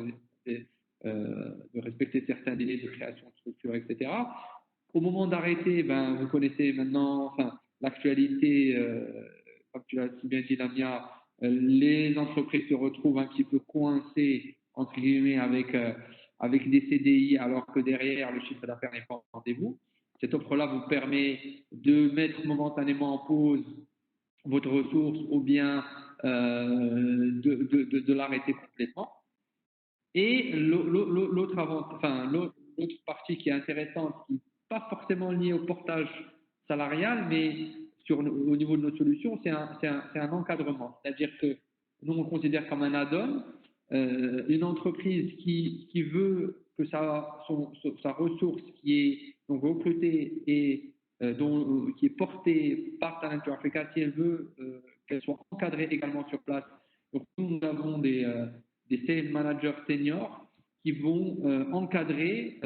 de respecter certains délais de création de structure, etc. Au moment d'arrêter, vous connaissez maintenant l'actualité, comme tu l'as si bien dit, Lamia, les entreprises se retrouvent un petit peu coincées, entre guillemets, avec des CDI, alors que derrière, le chiffre d'affaires n'est pas au rendez-vous. Cette offre-là vous permet de mettre momentanément en pause votre ressource ou bien de l'arrêter complètement. Et l'autre partie qui est intéressante, qui n'est pas forcément liée au portage salarial, mais au niveau de notre solution, c'est un encadrement. C'est-à-dire que nous, on considère comme un add-on une entreprise qui veut que sa ressource qui est donc recrutée et qui est portée par Talent to Africa, si elle veut qu'elle soit encadrée également sur place. Donc nous avons des sales managers seniors qui vont encadrer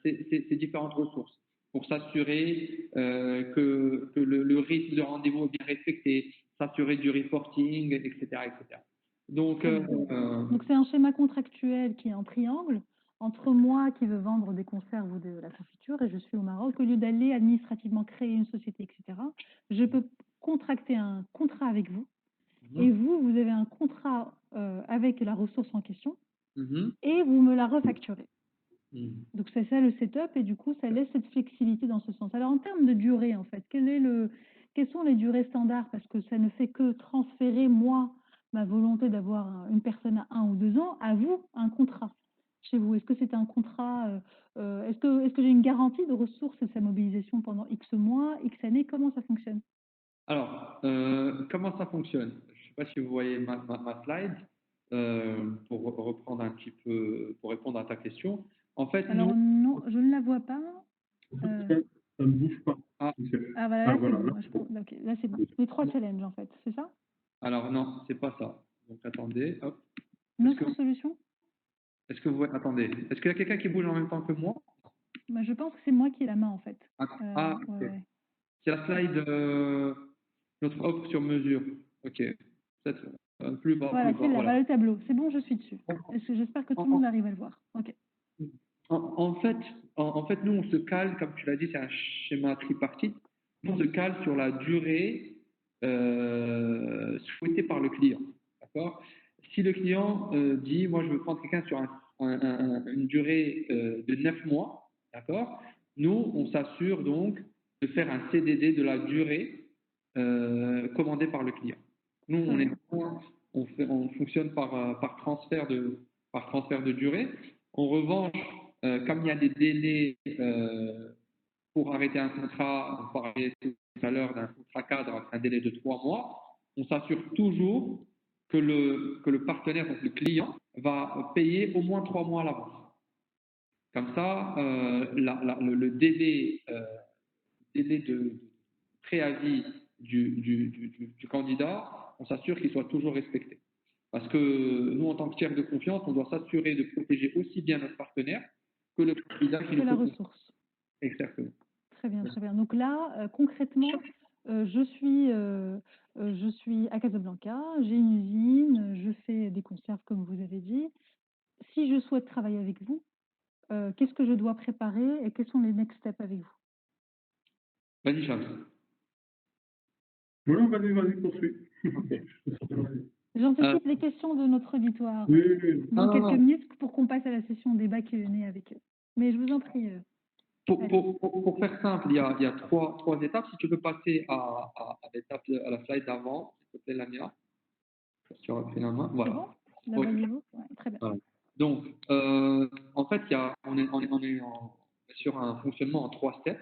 ces différentes ressources pour s'assurer que le rythme de rendez-vous est bien respecté, s'assurer du reporting, etc. etc. Donc c'est un schéma contractuel qui est en triangle entre moi qui veux vendre des conserves ou de la confiture et je suis au Maroc. Au lieu d'aller administrativement créer une société, etc., je peux contracter un contrat avec vous. Et vous avez un contrat avec la ressource en question et vous me la refacturez. Donc c'est ça le setup et du coup ça laisse cette flexibilité dans ce sens. Alors en termes de durée en fait, quelles sont les durées standards? Parce que ça ne fait que transférer moi ma volonté d'avoir une personne à 1 ou 2 ans à vous un contrat chez vous. Est-ce que c'est un contrat est-ce que j'ai une garantie de ressources et de sa mobilisation pendant X mois, X années? Comment ça fonctionne? Alors, comment ça fonctionne? Je ne sais pas si vous voyez ma slide, pour reprendre un petit peu, pour répondre à ta question. En fait, alors non, je ne la vois pas. Ça ne bouge pas. Voilà, là, c'est bon. Okay, là, c'est bon. Les 3 challenges, en fait, c'est ça? Alors non, c'est pas ça. Donc attendez, hop. Notre solution? Est-ce que vous attendez? Est-ce qu'il y a quelqu'un qui bouge en même temps que moi? Je pense que c'est moi qui ai la main, en fait. Okay. Ouais. C'est la slide notre offre sur mesure. Ok. Peut-être plus bas. Voilà, c'est là, voilà. le tableau. C'est bon, je suis dessus. J'espère que tout le monde arrive à le voir. Ok. En fait, nous, on se cale, comme tu l'as dit, c'est un schéma tripartite. On se cale sur la durée souhaitée par le client. D'accord? Si le client dit, moi, je veux prendre quelqu'un sur une durée de 9 mois, d'accord? Nous, on s'assure donc de faire un CDD de la durée commandée par le client. Nous, on fonctionne par transfert de durée. En revanche, comme il y a des délais pour arrêter un contrat, on parlait tout à l'heure d'un contrat cadre, un délai de 3 mois, on s'assure toujours que le partenaire, donc le client, va payer au moins 3 mois à l'avance. Comme ça, le délai de préavis du candidat, on s'assure qu'il soit toujours respecté. Parce que nous, en tant que tiers de confiance, on doit s'assurer de protéger aussi bien notre partenaire que le candidat qui nous la ressource. Exactement. Très bien, très bien. Donc là, concrètement, je suis à Casablanca, j'ai une usine, je fais des conserves comme vous avez dit. Si je souhaite travailler avec vous, qu'est-ce que je dois préparer et quels sont les next steps avec vous? Vas-y, Charles. Non, vas-y, poursuis. J'anticipe les questions de notre auditoire dans quelques minutes pour qu'on passe à la session débat Q&A avec eux. Mais je vous en prie. Pour faire simple, il y a trois étapes. Si tu peux passer à la slide d'avant, s'il te plaît, Lamia. Tu auras pris la main. Voilà. C'est bon, ouais, très bien. Voilà. Donc, en fait, on est sur un fonctionnement en 3 steps.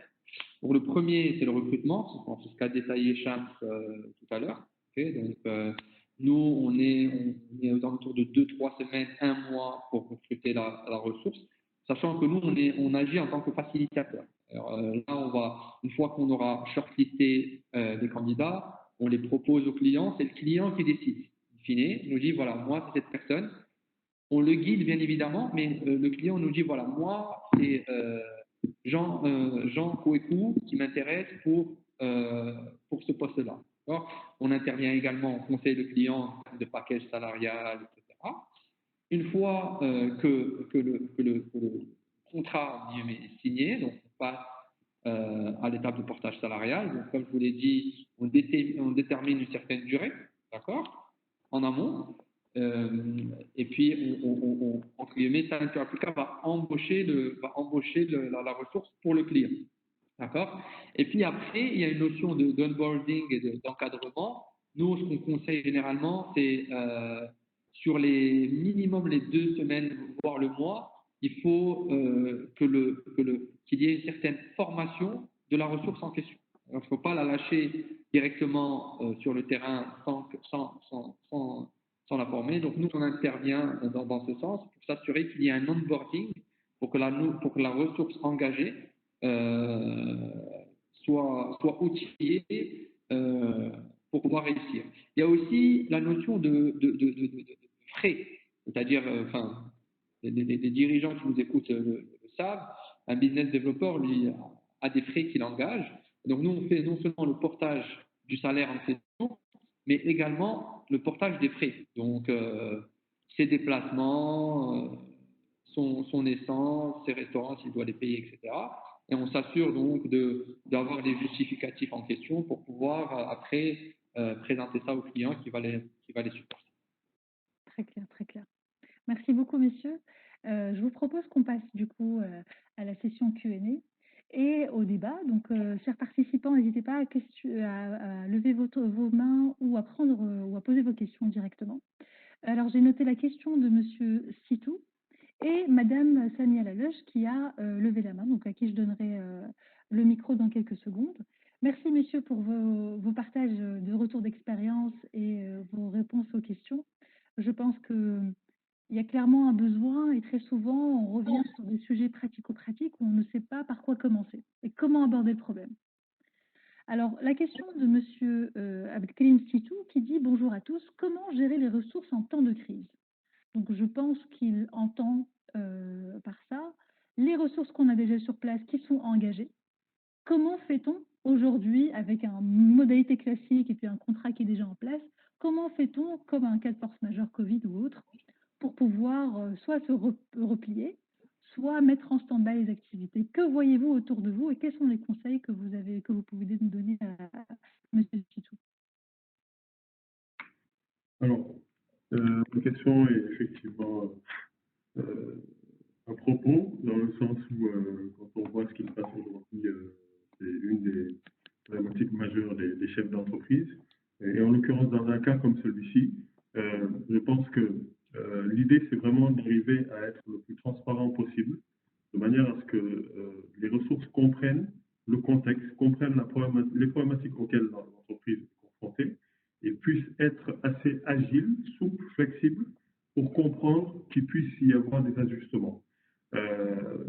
Donc, le premier, c'est le recrutement, c'est ce qu'a détaillé Shams tout à l'heure. Okay, donc, nous, on est aux alentours de 2-3 semaines, 1 mois pour recruter la ressource, sachant que nous, on agit en tant que facilitateur. Alors, là, une fois qu'on aura shortlisté des candidats, on les propose au client, c'est le client qui décide. In fine, il nous dit, voilà, moi, c'est cette personne. On le guide, bien évidemment, mais le client nous dit, voilà, moi, c'est Jean Kouekou qui m'intéresse pour ce poste-là. On intervient également, on conseille le client de package salarial, etc. Une fois que le contrat est signé, donc on passe à l'étape de portage salarial. Donc, comme je vous l'ai dit, on détermine une certaine durée, d'accord, en amont. Et puis, entre guillemets, Talent Africa va embaucher la ressource pour le client. D'accord. Et puis après, il y a une notion d'onboarding et d'encadrement. Nous, ce qu'on conseille généralement, c'est sur les minimum les 2 semaines, voire le mois, il faut qu'il y ait une certaine formation de la ressource en question. Il ne faut pas la lâcher directement sur le terrain sans la former. Donc, nous, on intervient dans ce sens pour s'assurer qu'il y ait un onboarding pour que la ressource engagée soit outillée pour pouvoir réussir. Il y a aussi la notion de frais, c'est-à-dire, les dirigeants qui nous écoutent le savent, un business développeur, lui, a des frais qu'il engage. Donc, nous, on fait non seulement le portage du salaire en question, mais également le portage des frais. Donc, ses déplacements, son essence, ses restaurants, s'il doit les payer, etc. Et on s'assure donc d'avoir les justificatifs en question pour pouvoir après présenter ça au client qui va les supporter. Très clair, très clair. Merci beaucoup, messieurs. Je vous propose qu'on passe du coup à la session Q&A et au débat. Donc, chers participants, n'hésitez pas à lever vos mains ou à poser vos questions directement. Alors, j'ai noté la question de monsieur Sitou et madame Sania Laloche qui a levé la main, donc à qui je donnerai le micro dans quelques secondes. Merci, messieurs, pour vos partages de retours d'expérience et vos réponses aux questions. Je pense qu'il y a clairement un besoin et très souvent, on revient sur des sujets pratico-pratiques où on ne sait pas par quoi commencer et comment aborder le problème. Alors, la question de monsieur Abdelkarim Sitou qui dit « Bonjour à tous, comment gérer les ressources en temps de crise ?» Donc, je pense qu'il entend par ça les ressources qu'on a déjà sur place qui sont engagées. Comment fait-on aujourd'hui avec une modalité classique et puis un contrat qui est déjà en place? Comment fait-on, comme un cas de force majeure Covid ou autre, pour pouvoir soit se replier, soit mettre en stand-by les activités? Que voyez-vous autour de vous et quels sont les conseils que vous pouvez nous donner à M. Sitou? Alors, la question est effectivement à propos, dans le sens où, quand on voit ce qui se passe aujourd'hui, c'est une des problématiques majeures des chefs d'entreprise. Et en l'occurrence, dans un cas comme celui-ci, je pense que l'idée, c'est vraiment d'arriver à être le plus transparent possible, de manière à ce que les ressources comprennent le contexte, comprennent les problématiques auxquelles l'entreprise est confrontée, et puisse être assez agile, souple, flexible, pour comprendre qu'il puisse y avoir des ajustements.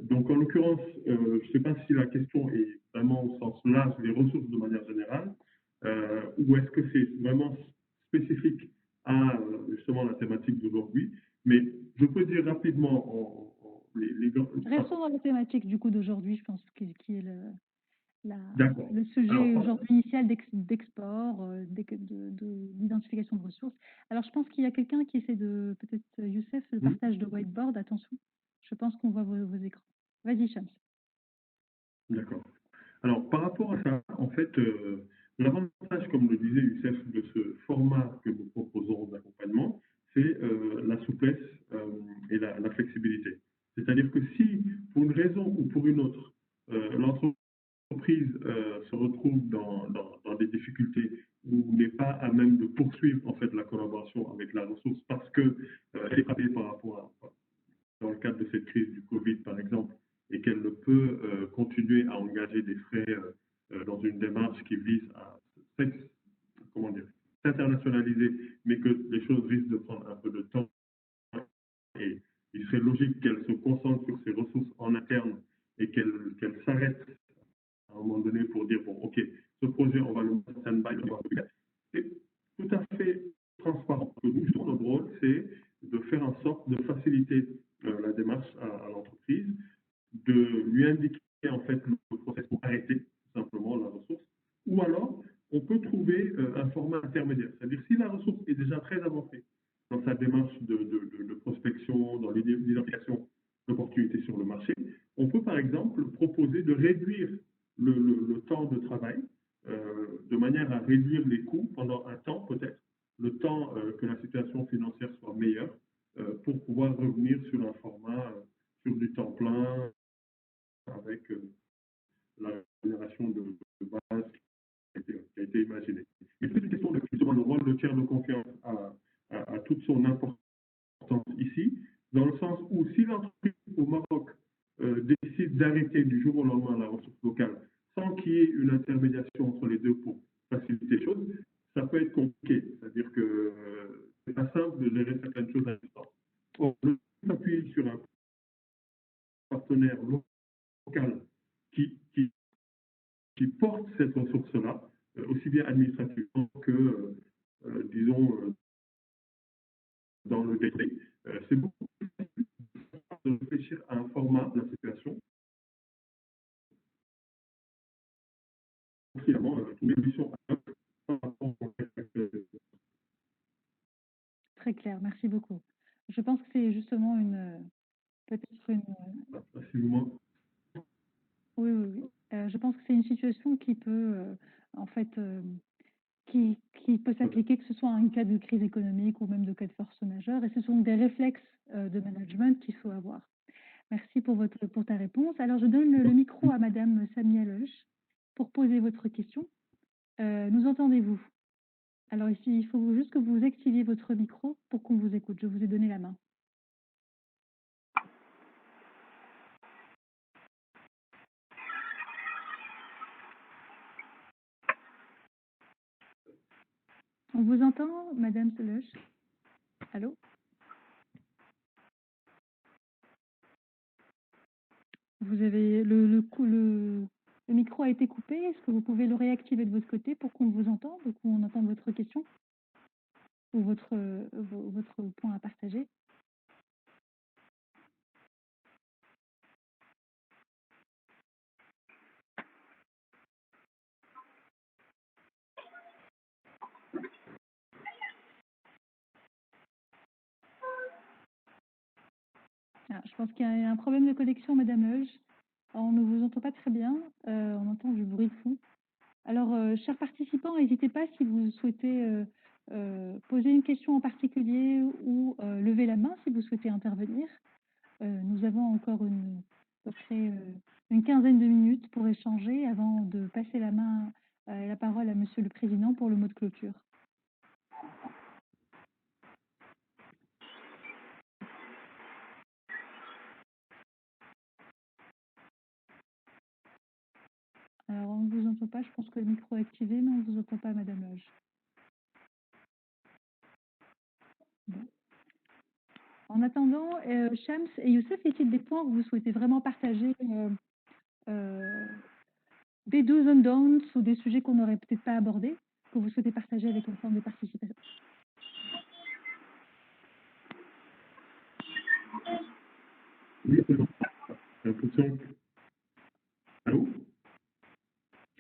Donc, en l'occurrence, je ne sais pas si la question est vraiment au sens large des ressources de manière générale, ou est-ce que c'est vraiment spécifique à justement la thématique d'aujourd'hui. Mais je peux dire rapidement Restons dans la thématique du coup d'aujourd'hui, je pense, qui est le sujet Alors, aujourd'hui initial d'export, d'identification de ressources. Alors, je pense qu'il y a quelqu'un qui essaie de, peut-être Youssef, le partage de whiteboard. Attention, je pense qu'on voit vos écrans. Vas-y, Shams. D'accord. Alors, par rapport à ça, en fait, l'avantage, comme le disait Youssef, de ce format que nous proposons d'accompagnement, c'est la souplesse et la flexibilité. C'est-à-dire que si, pour une raison ou pour une autre, l'entreprise se retrouve dans des difficultés ou n'est pas à même de poursuivre en fait la collaboration avec la ressource parce que elle est frappée par rapport à, dans le cadre de cette crise du Covid par exemple, et qu'elle ne peut continuer à engager des frais dans une démarche qui vise à comment dire, s'internationaliser, mais que les choses risquent de prendre un peu de temps. Et il serait logique qu'elle se concentre sur ses ressources en interne et qu'elle s'arrête à un moment donné pour dire, bon, OK, ce projet, on va le mettre en stand-by. C'est tout à fait transparent. Nous, notre rôle, c'est de faire en sorte de faciliter la démarche à l'entreprise, de lui indiquer en fait le process pour arrêter tout simplement la ressource, ou alors on peut trouver un format intermédiaire. C'est-à-dire si la ressource est déjà très avancée dans sa démarche de prospection, dans l'identification d'opportunités sur le marché, on peut par exemple proposer de réduire le temps de travail de manière à réduire les coûts pendant un temps peut-être, le temps que la situation financière soit meilleure pour pouvoir revenir sur un format sur du temps plein avec la génération de base qui a été imaginée. Et c'est une question de justement le rôle de tiers de confiance à toute son importance ici, dans le sens où si l'entreprise au Maroc décide d'arrêter du jour au lendemain la ressource locale sans qu'il y ait une intermédiation entre les deux pour faciliter les choses, ça peut être compliqué. C'est-à-dire que c'est pas simple de gérer certaines choses à distance. On peut s'appuyer sur un partenaire local qui porte cette ressource-là, aussi bien administrativement que, disons, dans le détail. C'est beaucoup plus facile de réfléchir à un format de la situation. Finalement, une émission Très clair, merci beaucoup. Je pense que c'est justement peut-être une... Oui, oui, oui. Je pense que c'est une situation qui peut, en fait, qui peut s'appliquer, que ce soit en cas de crise économique ou même de cas de force majeure. Et ce sont des réflexes de management qu'il faut avoir. Merci pour ta réponse. Alors, je donne le micro à Madame Samia Loche pour poser votre question. Nous entendez-vous? Alors ici, il faut juste que vous activiez votre micro pour qu'on vous écoute. Je vous ai donné la main. On vous entend, Madame Seloche? Allô? Vous avez le micro a été coupé. Est-ce que vous pouvez le réactiver de votre côté pour qu'on vous entende ou qu'on entende votre question ou votre point à partager? Ah, je pense qu'il y a un problème de connexion, Madame Leuge. On ne vous entend pas très bien. On entend du bruit de fond. Alors, chers participants, n'hésitez pas si vous souhaitez poser une question en particulier ou lever la main si vous souhaitez intervenir. Nous avons encore à peu près une quinzaine de minutes pour échanger avant de passer la parole à Monsieur le Président pour le mot de clôture. Alors, on ne vous entend pas. Je pense que le micro est activé, mais on ne vous entend pas, Madame Loge. En attendant, Shams et Youssef, y a-t-il des points que vous souhaitez vraiment partager, des do's and don'ts ou des sujets qu'on n'aurait peut-être pas abordés, que vous souhaitez partager avec l'ensemble des participants? Oui, j'ai l'impression que... Allô?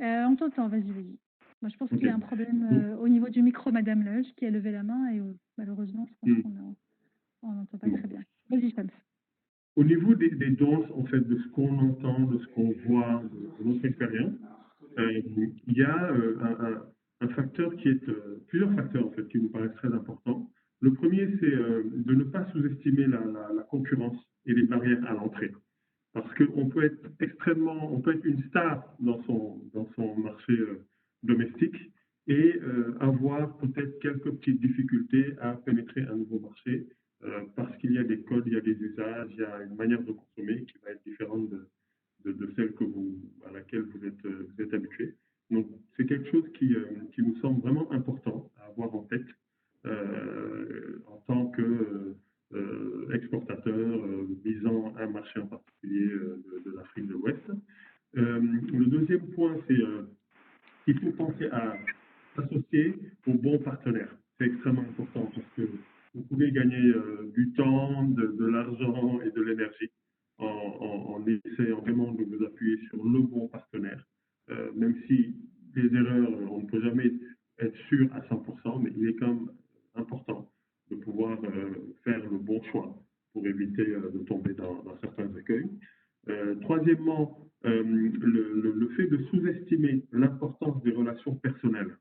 On t'entend, vas-y. Moi, je pense qu'il y a un problème au niveau du micro, Madame Leuge, qui a levé la main, et malheureusement, je pense qu'on n'entend pas très bien. Vas-y, Shams. Au niveau des danses, en fait, de ce qu'on entend, de ce qu'on voit, de notre expérience, il y a un facteur qui est, plusieurs facteurs en fait, qui nous paraissent très importants. Le premier, c'est de ne pas sous-estimer la concurrence et les barrières à l'entrée. Parce qu'on peut être on peut être une star dans son marché domestique et avoir peut-être quelques petites difficultés à pénétrer un nouveau marché parce qu'il y a des codes, il y a des usages, il y a une manière de consommer qui va être différente de celle à laquelle vous êtes habitué. Donc, c'est quelque chose qui nous semble vraiment important à avoir en tête en tant que exportateur visant un marché en particulier de l'Afrique de l'Ouest. Le deuxième point, c'est qu'il faut penser à s'associer aux bons partenaires. C'est extrêmement important parce que vous pouvez gagner du temps, de l'argent et de l'énergie en essayant vraiment de vous appuyer sur le bon partenaire. Même si les erreurs, on ne peut jamais être sûr à 100%, mais il est quand même important de pouvoir faire le bon choix pour éviter de tomber dans certains écueils. Troisièmement, le fait de sous-estimer l'importance des relations personnelles.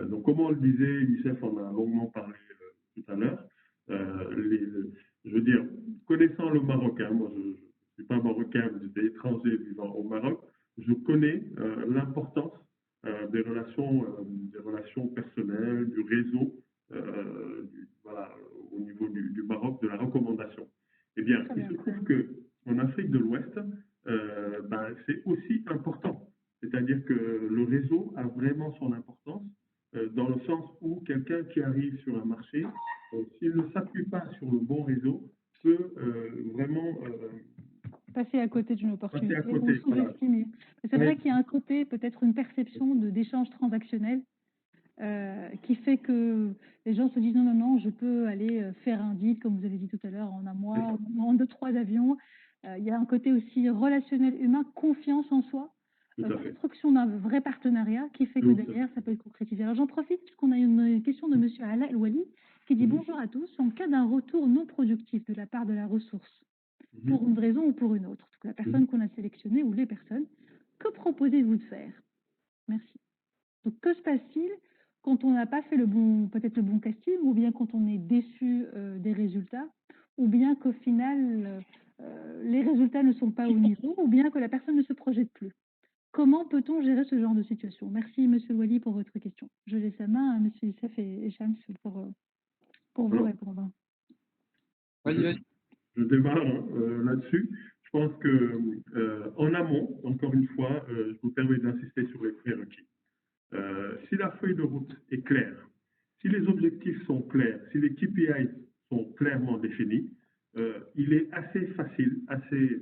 Donc, comme on le disait, Youssef en a longuement parlé tout à l'heure, je veux dire, connaissant le Marocain, moi je ne suis pas marocain, mais j'étais étranger vivant au Maroc, je connais l'importance des relations personnelles, du réseau, voilà, au niveau du Maroc, de la recommandation. Eh bien, il se trouve qu'en Afrique de l'Ouest, c'est aussi important. C'est-à-dire que le réseau a vraiment son importance dans le sens où quelqu'un qui arrive sur un marché, s'il ne s'appuie pas sur le bon réseau, peut vraiment passer à côté d'une opportunité ou sous-estimer. Voilà. C'est vrai qu'il y a un côté, peut-être une perception d'échange transactionnel qui fait que les gens se disent non, je peux aller faire un deal, comme vous avez dit tout à l'heure, en un mois, en 2-3 avions. Il y a un côté aussi relationnel humain, confiance en soi, construction d'un vrai partenariat qui fait que derrière, ça peut être concrétisé. Alors j'en profite puisqu'on a une question de M. Alal Wali qui dit bonjour à tous. En cas d'un retour non productif de la part de la ressource, pour une raison ou pour une autre, la personne qu'on a sélectionnée ou les personnes, que proposez-vous de faire? Merci. Donc que se passe-t-il quand on n'a pas fait peut-être le bon casting, ou bien quand on est déçu des résultats, ou bien qu'au final, les résultats ne sont pas au niveau, ou bien que la personne ne se projette plus? Comment peut-on gérer ce genre de situation? Merci, Monsieur Wali, pour votre question. Je laisse la main à Monsieur Youssef et Shams pour vous répondre. Je démarre là-dessus. Je pense que en amont, encore une fois, je vous permets d'insister sur les prérequis. Si la feuille de route est claire, si les objectifs sont clairs, si les KPI sont clairement définis, il est assez facile, assez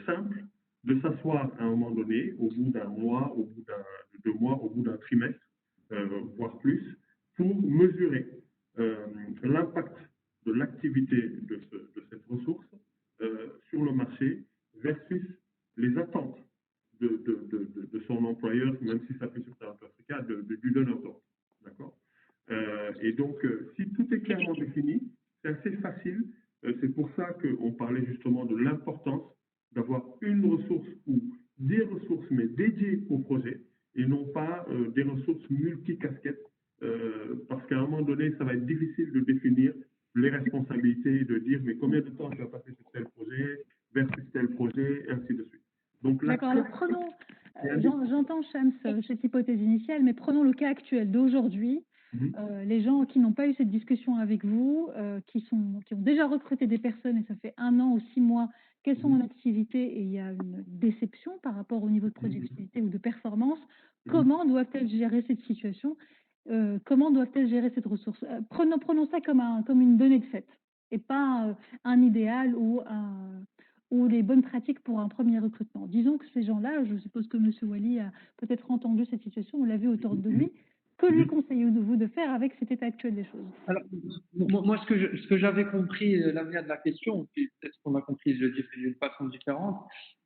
simple de s'asseoir à un moment donné, au bout d'un mois, au bout de 2 mois, au bout d'un trimestre, voire plus, pour mesurer l'impact de l'activité de cette ressource sur le marché versus les attentes de son employeur, même si ça peut sur Africa, du donneur d'ordre. D'accord. Et donc, si tout est clairement défini, c'est assez facile. C'est pour ça qu'on parlait justement de l'importance d'avoir une ressource ou des ressources, mais dédiées au projet, et non pas des ressources multicasquettes, parce qu'à un moment donné, ça va être difficile de définir les responsabilités, de dire mais combien de temps tu vas passer sur tel projet versus tel projet, et ainsi de suite. D'accord, alors prenons, j'entends Shams cette hypothèse initiale, mais prenons le cas actuel d'aujourd'hui. Les gens qui n'ont pas eu cette discussion avec vous, qui ont déjà recruté des personnes et ça fait 1 an ou 6 mois qu'elles sont en activité et il y a une déception par rapport au niveau de productivité ou de performance, comment doivent-elles gérer cette situation? Comment doivent-elles gérer cette ressource? Prenons ça comme une donnée de fait. et pas un idéal ou les bonnes pratiques pour un premier recrutement. Disons que ces gens-là, je suppose que M. Wally a peut-être entendu cette situation, on l'a vu autour de lui. Que lui conseillez-vous de faire avec cet état actuel des choses? Alors, moi, ce que j'avais compris, l'avenir de la question, puis peut-être qu'on a compris, je le dis d'une façon différente,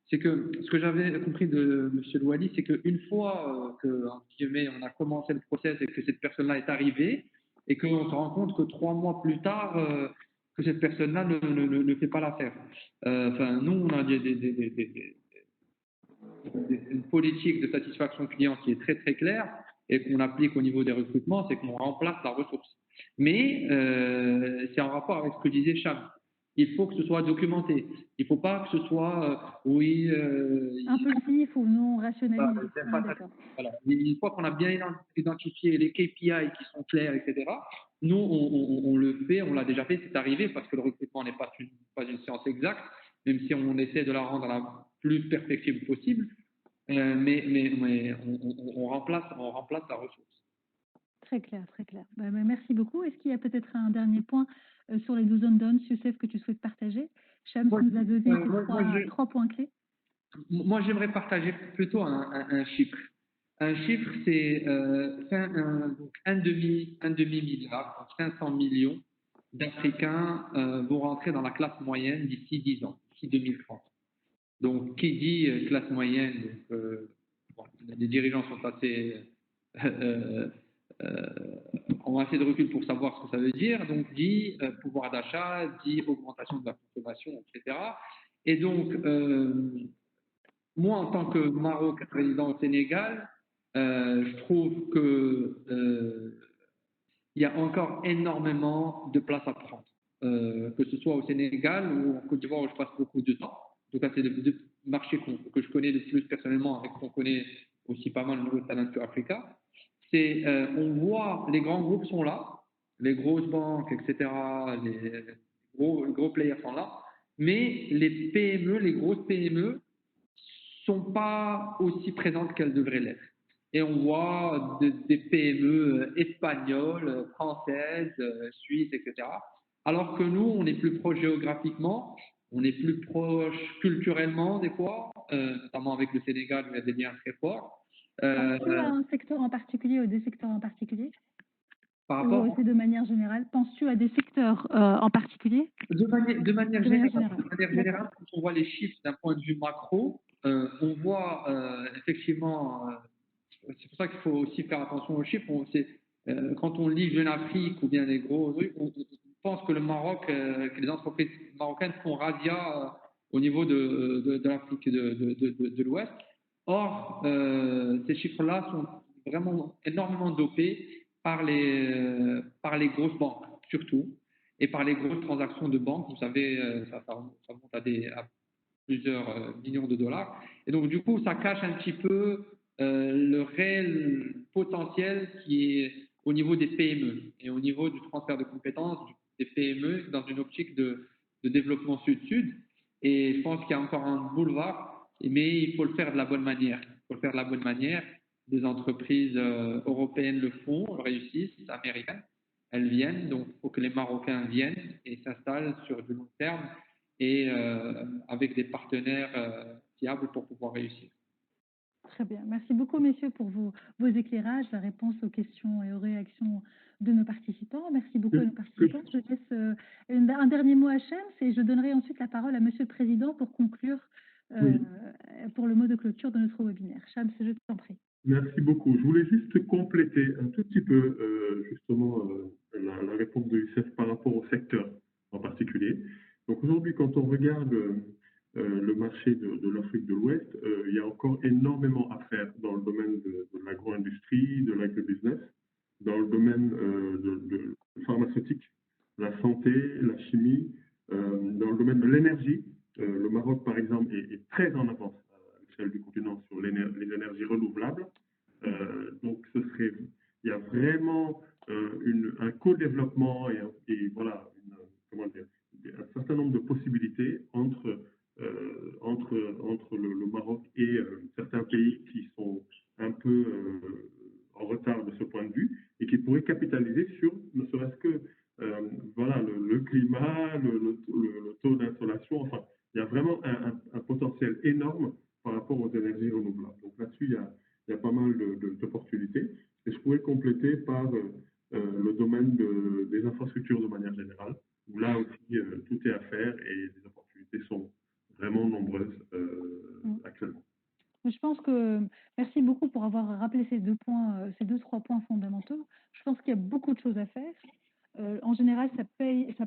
c'est que ce que j'avais compris de M. Louali, c'est qu'une fois que, entre guillemets, on a commencé le process et que cette personne-là est arrivée, et qu'on se rend compte que 3 mois plus tard, que cette personne-là ne fait pas l'affaire. Enfin, nous, on a une politique de satisfaction client qui est très très claire et qu'on applique au niveau des recrutements, c'est qu'on remplace la ressource. Mais c'est en rapport avec ce que disait Cham. Il faut que ce soit documenté. Il ne faut pas que ce soit, impulsif ou non rationnalisé. Voilà. Une fois qu'on a bien identifié les KPI qui sont clairs, etc., nous, on le fait, on l'a déjà fait, c'est arrivé parce que le recrutement n'est pas une science exacte, même si on essaie de la rendre la plus perfectible possible. Mais on remplace la ressource. Très clair, très clair. Merci beaucoup. Est-ce qu'il y a peut-être un dernier point sur les 12 on-dons, Youssef, que tu souhaites partager? Cham nous a donné trois points clés. Moi, j'aimerais partager plutôt un chiffre. Un chiffre, c'est un demi-milliard, donc 500 millions d'Africains vont rentrer dans la classe moyenne d'ici 10 ans, d'ici 2030. Donc, qui dit classe moyenne, les dirigeants sont assez, ont assez de recul pour savoir ce que ça veut dire, donc dit pouvoir d'achat, dit augmentation de la consommation, etc. Et donc, moi, en tant que Maroc résident au Sénégal, je trouve que il y a encore énormément de place à prendre, que ce soit au Sénégal ou en Côte d'Ivoire où je passe beaucoup de temps. En tout cas, c'est le marché que je connais le plus personnellement et qu'on connaît aussi pas mal au niveau de Talent Africa. On voit les grands groupes sont là, les grosses banques, etc., les gros players sont là, mais les PME, les grosses PME, sont pas aussi présentes qu'elles devraient l'être. Et on voit des PME espagnoles, françaises, suisses, etc. Alors que nous, on est plus proche géographiquement, on est plus proche culturellement des fois, notamment avec le Sénégal où il y a des liens très forts. Penses-tu à un secteur en particulier ou des secteurs en particulier? Par rapport, c'est de manière générale. Penses-tu à des secteurs en particulier? De manière générale, quand on voit les chiffres d'un point de vue macro, on voit effectivement, c'est pour ça qu'il faut aussi faire attention aux chiffres. Quand on lit Jeune Afrique ou bien les gros trucs, on pense que le Maroc, que les entreprises marocaines font radia au niveau de l'Afrique de l'Ouest. Or, ces chiffres-là sont vraiment énormément dopés par les grosses banques, surtout, et par les grosses transactions de banque. Vous savez, ça monte à plusieurs millions de dollars. Et donc, du coup, ça cache un petit peu le réel potentiel qui est au niveau des PME et au niveau du transfert de compétences des PME dans une optique de développement sud-sud. Et je pense qu'il y a encore un boulevard, mais il faut le faire de la bonne manière. Il faut le faire de la bonne manière. Des entreprises européennes le font, réussissent, américaines, elles viennent. Donc, il faut que les Marocains viennent et s'installent sur du long terme et avec des partenaires fiables pour pouvoir réussir. Très bien. Merci beaucoup, messieurs, pour vos éclairages, la réponse aux questions et aux réactions de nos participants. Merci beaucoup à nos participants. Je laisse un dernier mot à Cham et je donnerai ensuite la parole à Monsieur le Président pour conclure pour le mot de clôture de notre webinaire. Cham, je t'en prie. Merci beaucoup. Je voulais juste compléter un tout petit peu justement la réponse de Youssef par rapport au secteur en particulier. Donc aujourd'hui, quand on regarde le marché de l'Afrique de l'Ouest, il y a encore énormément à faire dans le domaine de l'agro-industrie, de l'agribusiness, dans le domaine de pharmaceutique, la santé, la chimie, dans le domaine de l'énergie. Le Maroc, par exemple, est très en avance du continent sur les énergies renouvelables. Donc, il y a vraiment un co-développement et voilà, un certain nombre de possibilités entre le Maroc et certains pays qui sont un peu en retard de ce point de vue et qui pourraient capitaliser sur ne serait-ce que voilà, le climat, il y a pas mal d'opportunités. Et je pourrais compléter par le domaine des infrastructures de manière générale, où là aussi, tout est à faire et les opportunités sont vraiment nombreuses actuellement. Je pense que, merci beaucoup pour avoir rappelé ces deux points, ces deux, trois points fondamentaux. Je pense qu'il y a beaucoup de choses à faire. En général, ça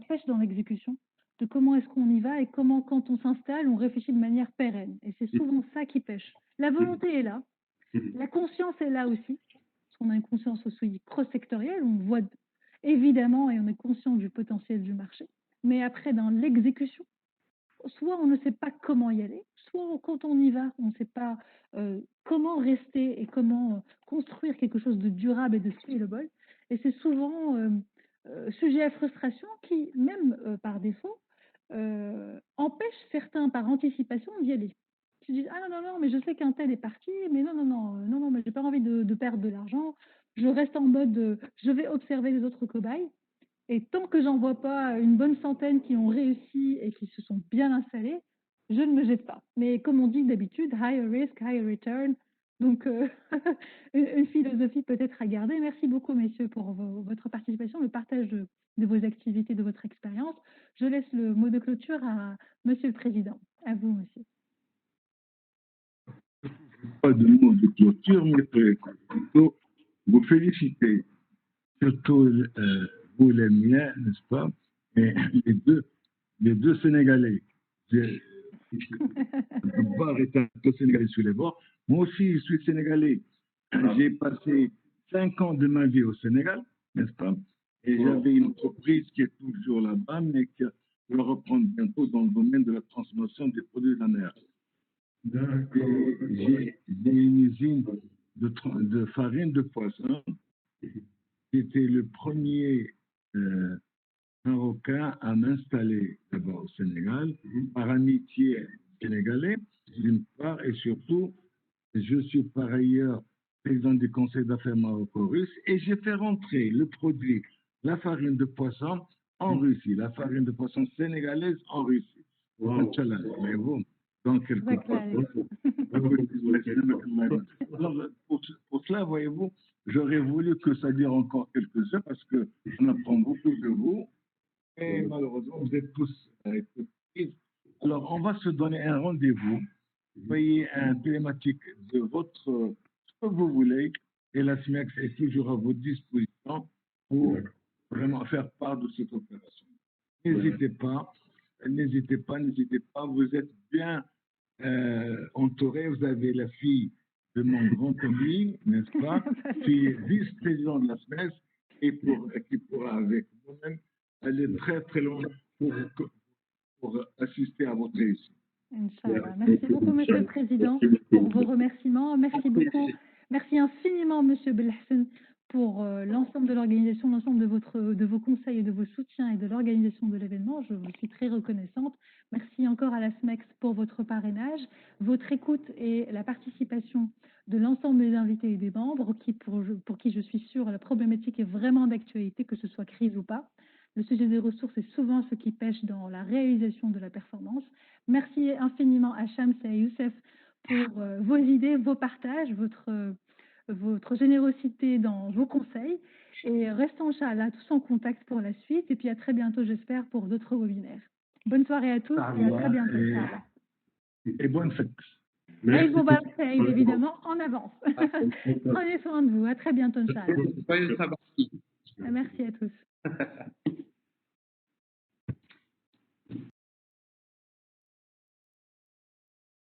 pêche dans l'exécution de comment est-ce qu'on y va et comment, quand on s'installe, on réfléchit de manière pérenne. Et c'est souvent ça qui pêche. La volonté est là, la conscience est là aussi, parce qu'on a une conscience aussi cross-sectorielle, on voit évidemment et on est conscient du potentiel du marché. Mais après, dans l'exécution, soit on ne sait pas comment y aller, soit quand on y va, on ne sait pas comment rester et comment construire quelque chose de durable et de scalable. Et c'est souvent sujet à frustration qui, même par défaut, empêche certains par anticipation d'y aller. Tu dis, ah non, mais je sais qu'un tel est parti, mais non, mais j'ai pas envie de perdre de l'argent. Je reste en mode, je vais observer les autres cobayes. Et tant que j'en vois pas une bonne centaine qui ont réussi et qui se sont bien installés, je ne me jette pas. Mais comme on dit d'habitude, higher risk, higher return. Donc, une philosophie peut-être à garder. Merci beaucoup, messieurs, pour votre participation, le partage de vos activités, de votre expérience. Je laisse le mot de clôture à Monsieur le Président. À vous, monsieur. Pas de mot de clôture, mais plutôt vous féliciter, surtout vous les miens, n'est-ce pas, et les deux Sénégalais. Le bar est un peu sénégalais sur les bords. Moi aussi, je suis sénégalais. J'ai passé 5 ans de ma vie au Sénégal, n'est-ce pas? Et j'avais une entreprise qui est toujours là-bas, mais qui va reprendre bientôt dans le domaine de la transformation des produits de la mer. J'ai une usine de farine de poisson. J'étais le premier Marocain à m'installer là-bas au Sénégal, par amitié sénégalais, d'une part, et surtout, je suis par ailleurs président du Conseil d'affaires maroco-russe, et j'ai fait rentrer le produit, la farine de poisson, en Russie, la farine de poisson sénégalaise en Russie. Wow. Voyez-vous, dans quelque part. Alors, pour cela, voyez-vous, j'aurais voulu que ça dure encore quelques heures parce qu'on apprend beaucoup de vous. Et malheureusement, vous êtes tous prises. Alors, on va se donner un rendez-vous. Voyez un thématique de votre, ce que vous voulez, et la SMEX est toujours à votre disposition pour vraiment faire part de cette opération. N'hésitez pas, vous êtes bien entouré, vous avez la fille de mon grand ami, n'est-ce pas, qui est vice-président de la SMEX et qui pourra avec vous-même aller très très loin pour assister à votre réussite. Inch'Allah. Merci beaucoup, Monsieur le Président, pour vos remerciements. Merci beaucoup. Merci infiniment, Monsieur Belhassan, pour l'ensemble de l'organisation, l'ensemble de vos conseils et de vos soutiens et de l'organisation de l'événement. Je vous suis très reconnaissante. Merci encore à la SMEX pour votre parrainage, votre écoute et la participation de l'ensemble des invités et des membres pour qui je suis sûre la problématique est vraiment d'actualité, que ce soit crise ou pas. Le sujet des ressources est souvent ce qui pêche dans la réalisation de la performance. Merci infiniment à Shams et à Youssef pour vos idées, vos partages, votre générosité dans vos conseils. Et restons, Inch'Allah, tous en contact pour la suite. Et puis à très bientôt, j'espère, pour d'autres webinaires. Bonne soirée à tous et à très bientôt, Inch'Allah. Et bonne fête. Aïd Moubarak, évidemment, en avance. Prenez soin de vous. À très bientôt, Inch'Allah. Merci à tous.